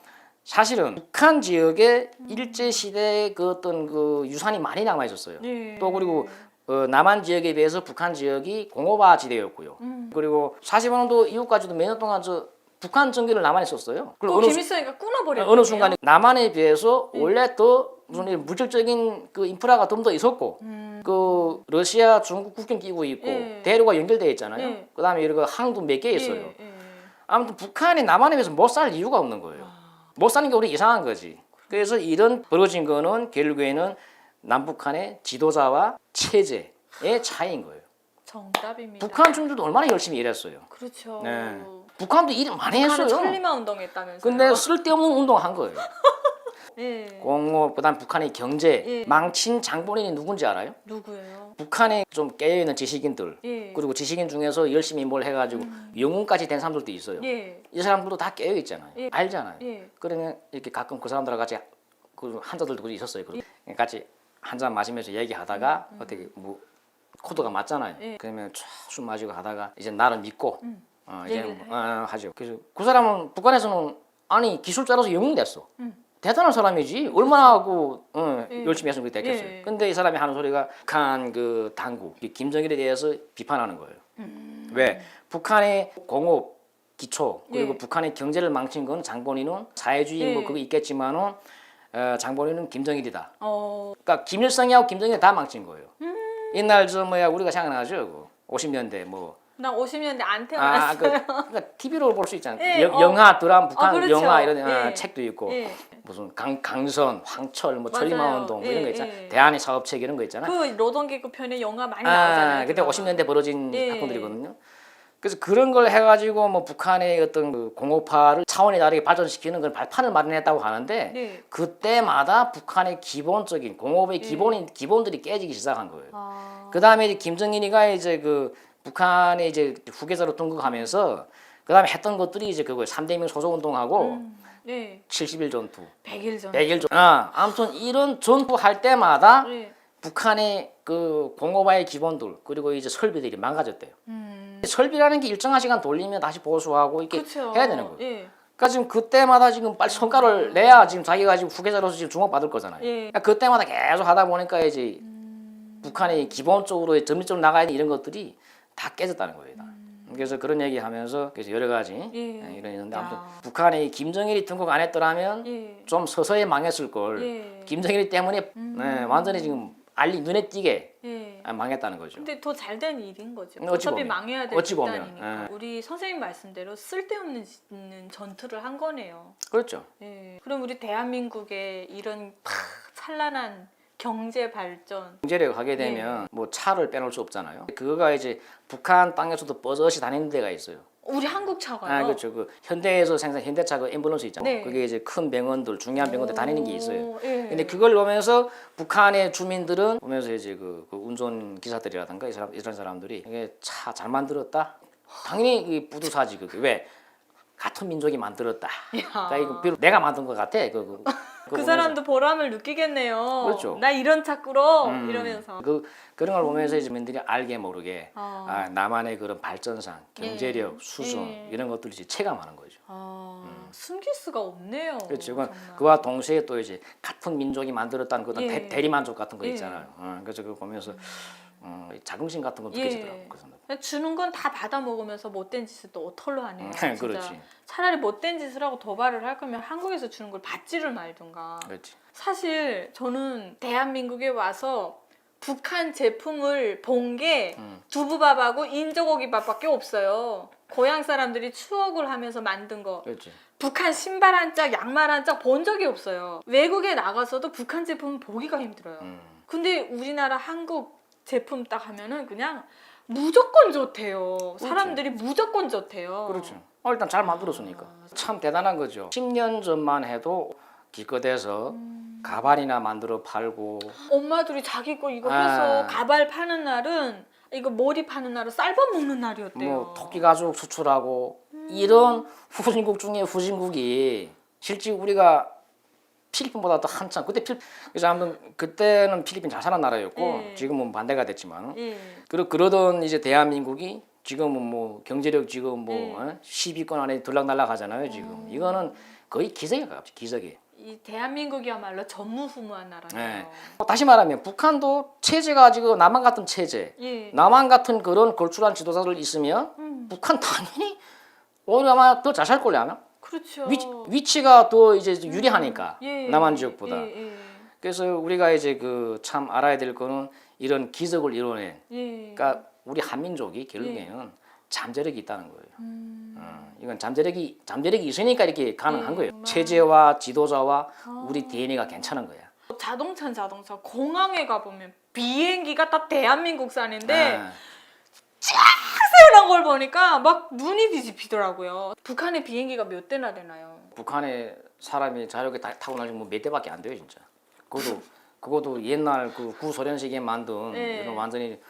사실은 북한 지역에 일제 시대의 그 어떤 그 유산이 많이 남아 있었어요. 예. 또 그리고 남한 지역에 비해서 북한 지역이 공업화 지대였고요. 그리고 45년도 이후까지도 몇 년 동안 저 북한 전기를 남한에 썼어요. 또 김일성이가 끊어버렸거든요. 어느 순간에 남한에 비해서 원래 더 무슨 이런 물질적인 그 인프라가 좀 더 있었고 그 러시아 중국 국경 끼고 있고 예. 대로가 연결돼 있잖아요. 예. 그다음에 이런 거 항도 몇 개 있어요. 예. 예. 아무튼 북한이 남한에 비해서 못 살 이유가 없는 거예요. 못 사는 게 우리 이상한 거지. 그래서 이런 벌어진 거는 결국에는 남북한의 지도자와 체제의 차이인 거예요. 정답입니다. 북한 중들도 얼마나 열심히 일했어요. 그렇죠. 네. 북한도 일 많이 북한은 했어요. 천리마 운동했다면서요. 근데 쓸데없는 운동한 거예요. 예. 공업, 그다음 북한의 경제 예. 망친 장본인이 누군지 알아요? 누구예요? 북한에 좀 깨어있는 지식인들 예. 그리고 지식인 중에서 열심히 뭘 해가지고 영웅까지 된 사람들도 있어요. 예. 이 사람들도 다 깨어있잖아요. 예. 알잖아요. 예. 그러면 이렇게 가끔 그 사람들하고 같이 그 한자들도 있었어요. 같이 한 잔 마시면서 얘기하다가 어떻게 뭐 코드가 맞잖아요. 예. 그러면 쫙 술 마시고 하다가 이제 나를 믿고 이제는 얘기를 하죠. 그래서 그 사람은 북한에서는 아니 기술자로서 영웅 됐어. 대단한 사람이지. 얼마나 그 열심히 했으면 그렇게 됐겠어요. 예. 근데 이 사람이 하는 소리가 북한 그 당국 김정일에 대해서 비판하는 거예요. 왜? 북한의 공업 기초 그리고 예. 북한의 경제를 망친 건 장본인은 사회주의 뭐 예. 그거 있겠지만은 장본인은 김정일이다. 어. 그러니까 김일성이하고 김정일이 다 망친 거예요. 옛날 저 뭐야 우리가 생각나죠. 50년대 뭐 나 50년대 안 아, 태어났어요. 그러니까 TV로 볼 수 있잖아요. 예, 영화, 드라마, 북한 그렇죠. 영화 이런 예. 책도 있고 예. 무슨 강선, 황철, 뭐 맞아요. 천리마운동 뭐 이런 거 예, 있잖아요. 예. 대한의 사업책 이런 거 있잖아요. 그 노동개그 편에 영화 많이 나오잖아요. 그때 드라마. 50년대 벌어진 예. 사건들이거든요. 그래서 그런 걸 해가지고 뭐 북한의 어떤 그 공업화를 차원이 다르게 발전시키는 그런 발판을 마련했다고 하는데 네. 그때마다 북한의 기본적인 공업의 예. 기본들이 깨지기 시작한 거예요. 아. 그 다음에 이제 김정일이가 이제 그 북한에 이제 후계자로 등극하면서 그 다음에 했던 것들이 이제 그거 3대명 소조운동하고 네. 70일 전투, 100일 전. 100일 전투. 아무튼 이런 전투할 때마다 네. 북한의 그 공업화의 기본들 그리고 이제 설비들이 망가졌대요. 설비라는 게 일정한 시간 돌리면 다시 보수하고 이렇게 그렇죠. 해야 되는 거예요. 예. 그러니까 지금 그때마다 지금 빨리 성과를 내야 지금 자기가 지금 후계자로서 지금 주목받을 거잖아요. 예. 그러니까 그때마다 계속 하다 보니까 이제 북한이 기본적으로 전면적으로 나가야 되는 이런 것들이 다 깨졌다는 거예요. 다. 그래서 그런 얘기하면서 그래서 여러 가지 예. 이런 있는데 야. 아무튼 북한이 김정일이 등극 안 했더라면 예. 좀 서서히 망했을 걸. 예. 김정일 때문에 완전히 지금 눈에 띄게 예. 망했다는 거죠. 근데 더 잘 된 일인 거죠. 어찌 어차피 보면. 망해야 될 어찌 보면. 집단이니까. 예. 우리 선생님 말씀대로 쓸데없는 전투를 한 거네요. 그렇죠. 예. 그럼 우리 대한민국의 이런 찬란한 경제 발전. 경제력 하게 되면 뭐 차를 빼놓을 수 없잖아요. 그거가 이제 북한 땅에서도 버젓이 다니는 데가 있어요. 우리 한국 차가요? 그렇죠. 그 현대에서 생산 현대차 그 앰뷸런스 있잖아요. 네. 그게 이제 큰 병원들, 중요한 병원들 다니는 게 있어요. 예. 근데 그걸 보면서 북한의 주민들은 보면서 이제 그 운전 기사들이라든가 이런 사람들이 이게 차 잘 만들었다. 당연히 이 뿌듯하지 그게 왜 같은 민족이 만들었다. 그러니까 이거 비록 내가 만든 것 같아. 그거 그 보면서. 사람도 보람을 느끼겠네요. 그렇죠. 나 이런 차 끌어 이러면서. 그런 걸 보면서 이제 민들이 알게 모르게 아. 나만의 그런 발전상, 경제력, 예. 수준 예. 이런 것들을 이제 체감하는 거죠. 숨길 수가 없네요. 그렇죠. 정말. 그와 동시에 또 이제 같은 민족이 만들었다는 그런 예. 대리만족 같은 거 예. 있잖아요. 그래서 그거 보면서 자긍심 같은 거 예. 느껴지더라고요. 그 사람. 그냥 주는 건 다 받아 먹으면서 못된 짓을 또 어털로 하네요. 진짜. 그렇지. 차라리 못된 짓을 하고 도발을 할 거면 한국에서 주는 걸 받지를 말든가. 그렇지. 사실 저는 대한민국에 와서 북한 제품을 본 게 두부밥하고 인조고기밥밖에 없어요. 고향 사람들이 추억을 하면서 만든 거. 그렇지. 북한 신발 한 짝, 양말 한 짝 본 적이 없어요. 외국에 나가서도 북한 제품은 보기가 힘들어요. 근데 우리나라 한국 제품 딱 하면은 그냥 무조건 좋대요. 사람들이 무조건 좋대요. 그렇죠. 일단 잘 만들었으니까. 참 대단한 거죠. 10년 전만 해도 기껏해서 가발이나 만들어 팔고 엄마들이 자기 거 이거 해서 가발 파는 날은 이거 머리 파는 날은 쌀밥 먹는 날이었대요. 뭐 토끼 가죽 수출하고 이런 후진국 중에 후진국이 실제 우리가 필리핀보다 더 한참 그래서 아무튼 그때는 필리핀 잘 사는 나라였고 예. 지금은 반대가 됐지만 예. 그러던 이제 대한민국이 지금은 뭐 경제력 지금 뭐 예. 10위권 안에 들락날락 하잖아요 지금. 이거는 거의 기적에 가깝죠. 기적에. 이 대한민국이야말로 전무후무한 나라네요. 다시 말하면 북한도 체제가 지금 남한 같은 체제, 예. 남한 같은 그런 걸출한 지도자들 있으면 북한 당연히 오히려 아마 더 잘 살 걸요 아마. 그렇죠. 위치가 더 이제 유리하니까 예. 남한 지역보다. 예. 예. 그래서 우리가 이제 그 참 알아야 될 거는 이런 기적을 이뤄낸. 예. 그러니까 우리 한민족이 결국에는 잠재력이 있다는 거예요. 이건 잠재력이 있으니까 이렇게 가능한 거예요. 체제와 지도자와 우리 DNA가 괜찮은 거야. 자동차 공항에 가보면 비행기가 다 대한민국산인데 쫙 걸 보니까 막 눈이 뒤집히더라고요. 북한의 비행기가 몇 대나 되나요? 북한에 사람이 자유롭게 타고 다니면 뭐 몇 대밖에 안 돼요 진짜. 그것도 옛날 그 구소련식에 만든 예. 이런 완전히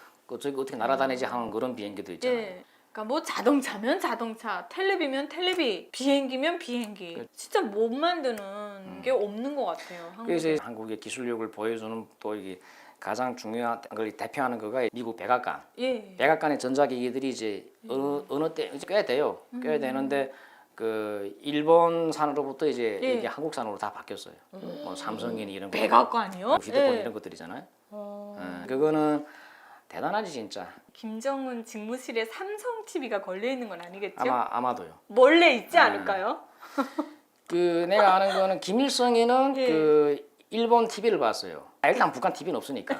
저기 어떻게 날아다니지 하는 그런 비행기도 있잖아요. 예. 그러니까 뭐 자동차면 자동차, 텔레비면 텔레비, 비행기면 비행기. 진짜 못 만드는 게 없는 것 같아요. 그래서 한국에. 한국의 기술력을 보여주는 또 이게 가장 중요한 걸 대표하는 거가 미국 백악관. 예. 백악관의 전자기기들이 이제 어느 때 이제 꽤 돼요. 꽤 되는데 그 일본산으로부터 이제 예. 이게 한국산으로 다 바뀌었어요. 뭐 삼성이니 이런 거, 백악관이요? 휴대폰 예. 이런 것들 있잖아요. 그거는 대단하지 진짜. 김정은 직무실에 삼성 TV가 걸려 있는 건 아니겠죠? 아마도요. 몰래 있지 않을까요? 그 내가 아는 거는 김일성이는 예. 그 일본 TV를 봤어요. 일단 북한 TV는 없으니까.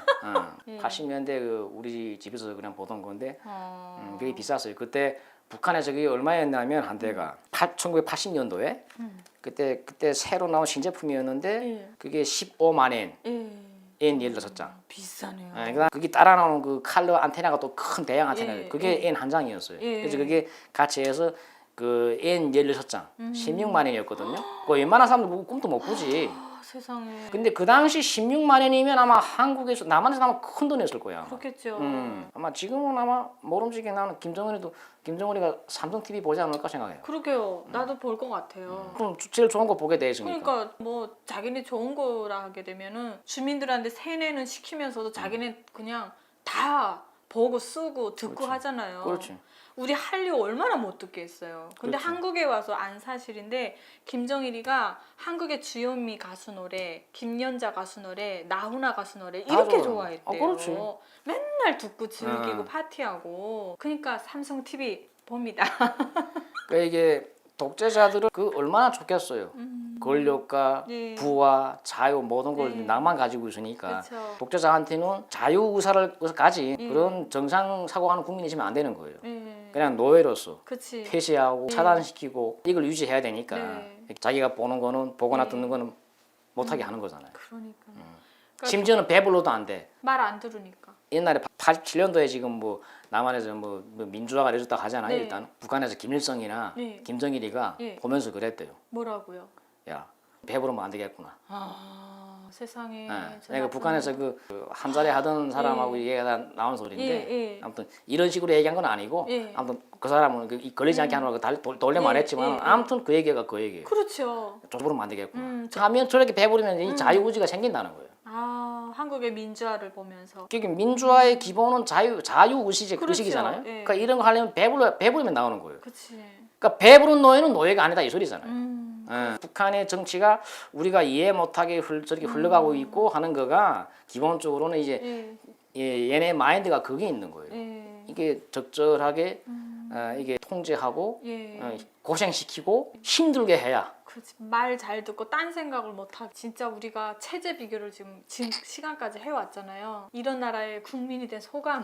예. 80년대 그 우리 집에서 그냥 보던 건데 어. 그게 비쌌어요. 그때 북한에서 그게 얼마였냐면 한대가 1980년도에 그때 새로 나온 신제품이었는데 예. 그게 15만 엔, 예. 엔 16장. 비싸네요. 그다음 그게 따라 나오는 그 칼러 안테나가 또 큰 대형 안테나. 예, 그게 예. 엔 한 장이었어요. 예. 그래서 그게 같이 해서 그 엔 16장, 16만 엔이었거든요. 그 웬만한 사람들 보고 꿈도 못 꾸지. 아, 세상에. 근데 그 당시 16만 엔이면 아마 한국에서 남한에서 아마 큰 돈이었을 거야. 아마. 그렇겠죠. 아마 지금은 아마 모름지기 나는 김정은이가 삼성 TV 보지 않을까 생각해요. 그러게요. 나도 볼 것 같아요. 그럼 제일 좋은 거 보게 돼 있으니까. 그러니까 뭐 자기네 좋은 거라 하게 되면은 주민들한테 세뇌는 시키면서도 자기네 그냥 다 보고 쓰고 듣고 그렇지. 하잖아요. 그렇지. 우리 한류 얼마나 못 듣게 했어요. 근데 그렇죠. 한국에 와서 안 사실인데 김정일이가 한국의 주현미 가수 노래, 김연자 가수 노래, 나훈아 가수 노래 이렇게 좋아요. 좋아했대요. 그렇지. 맨날 듣고 즐기고 어. 파티하고. 그러니까 삼성 TV 봅니다. 그러니까 이게 독재자들은 그 얼마나 좋겠어요. 권력과 네. 부와 자유 모든 걸 네. 나만 가지고 있으니까 그렇죠. 독재자한테는 자유 의사를 가진 예. 그런 정상 사고하는 국민이시면 안 되는 거예요. 네. 그냥 노예로서 그치. 폐쇄하고 네. 차단시키고 이걸 유지해야 되니까 네. 자기가 보는 거는 보거나 네. 듣는 거는 못하게 하는 거잖아요. 그러니까 심지어는 배불러도 안 돼. 말 안 들으니까. 옛날에 87년도에 지금 뭐 남한에서 뭐 민주화가 이랬다 하잖아요. 네. 일단 북한에서 김일성이나 네. 김정일이가 네. 보면서 그랬대요. 뭐라고요? 야 배부르면 안 되겠구나. 아 세상에. 내가 북한에서 그 한 자리 하던 사람하고 예. 얘기가 나온 소리인데 예, 예. 아무튼 이런 식으로 얘기한 건 아니고 예. 아무튼 그 사람은 걸리지 않게 하느라고 돌려 예, 말했지만 예, 예. 아무튼 그 얘기가 그 얘기예요. 그렇죠. 배부르면 안 되겠구나. 저- 하면 저렇게 배부르면 이 자유의지가 생긴다는 거예요. 아 한국의 민주화를 보면서. 그게 민주화의 기본은 자유의식 그렇죠. 의식이잖아요. 예. 그러니까 이런 거 하려면 배부르면 나오는 거예요. 그치. 그러니까 배부른 노예는 노예가 아니다 이 소리잖아요. 음. 북한의 정치가 우리가 이해 못하게 저렇게 흘러가고 있고 하는 거가 기본적으로는 이제 얘네 마인드가 거기에 있는 거예요. 예. 이게 적절하게 이게 통제하고 예. 고생시키고 힘들게 해야 그렇지. 말 잘 듣고 딴 생각을 못 하고 진짜 우리가 체제 비교를 지금 시간까지 해왔잖아요. 이런 나라의 국민이 된 소감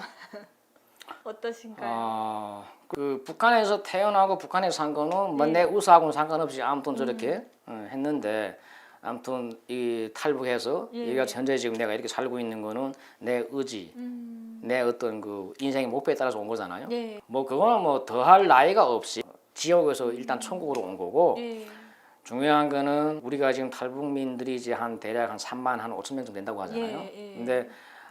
어떠신가요? 그 북한에서 태어나고 북한에서 산 거는 뭐 내 의사하고는 상관없이 아무튼 저렇게 했는데 아무튼 이 탈북해서 예. 여기가 현재 지금 내가 이렇게 살고 있는 거는 내 의지, 내 어떤 그 인생의 목표에 따라서 온 거잖아요. 예. 뭐 그거는 뭐 더할 나위가 없이 지옥에서 일단 천국으로 온 거고 예. 중요한 거는 우리가 지금 탈북민들이 이제 한 대략 한 3만 한 5천 명 정도 된다고 하잖아요. 예. 근데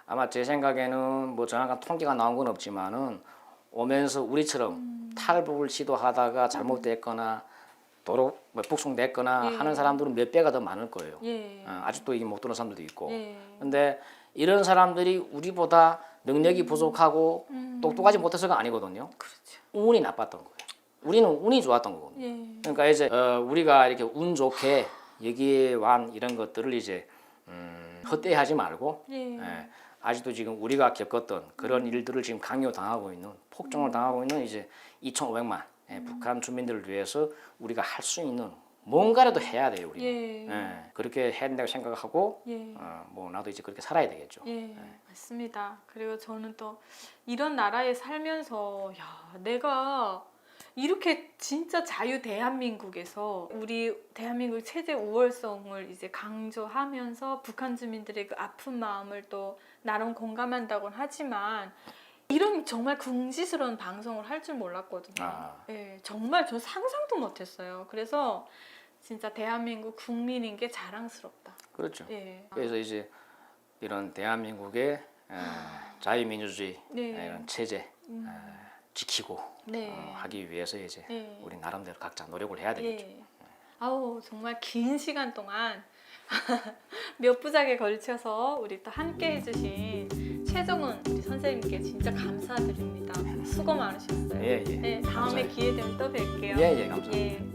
아마 제 생각에는 뭐 정확한 통계가 나온 건 없지만은 오면서 우리처럼 탈북을 시도하다가 잘못됐거나 도로 뭐 북송됐거나 예. 하는 사람들은 몇 배가 더 많을 거예요. 예. 아직도 이게 못 들은 사람들도 있고. 예. 근데 이런 사람들이 우리보다 능력이 부족하고 똑똑하지 못해서가 아니거든요. 그렇죠. 운이 나빴던 거예요. 우리는 운이 좋았던 거거든요. 예. 그러니까 이제 우리가 이렇게 운 좋게 여기에 완 이런 것들을 이제 헛되이하지 말고 예. 아직도 지금 우리가 겪었던 그런 일들을 지금 강요당하고 있는 폭정을 당하고 있는 이제 2,500만 북한 주민들을 위해서 우리가 할 수 있는 뭔가라도 해야 돼요. 우리. 예. 그렇게 해야 된다고 생각하고 예. 뭐 나도 이제 그렇게 살아야 되겠죠. 예, 맞습니다. 그리고 저는 또 이런 나라에 살면서 야, 내가 이렇게 진짜 자유 대한민국에서 우리 대한민국 체제 우월성을 이제 강조하면서 북한 주민들의 그 아픈 마음을 또 나름 공감한다고는 하지만 이런 정말 궁지스러운 방송을 할 줄 몰랐거든요. 예, 정말 저 상상도 못했어요. 그래서 진짜 대한민국 국민인 게 자랑스럽다. 그렇죠. 예. 그래서 이제 이런 대한민국의 자유민주주의 네. 이런 체제 지키고 네. 하기 위해서 이제 네. 우리 나름대로 각자 노력을 해야 되겠죠. 예. 아우 정말 긴 시간 동안 몇 부작에 걸쳐서 우리 또 함께 해주신 최종훈 우리 선생님께 진짜 감사드립니다. 수고 많으셨어요. 예, 예. 네, 다음에 감사해요. 기회 되면 또 뵐게요. 예, 예, 감사합니다. 예.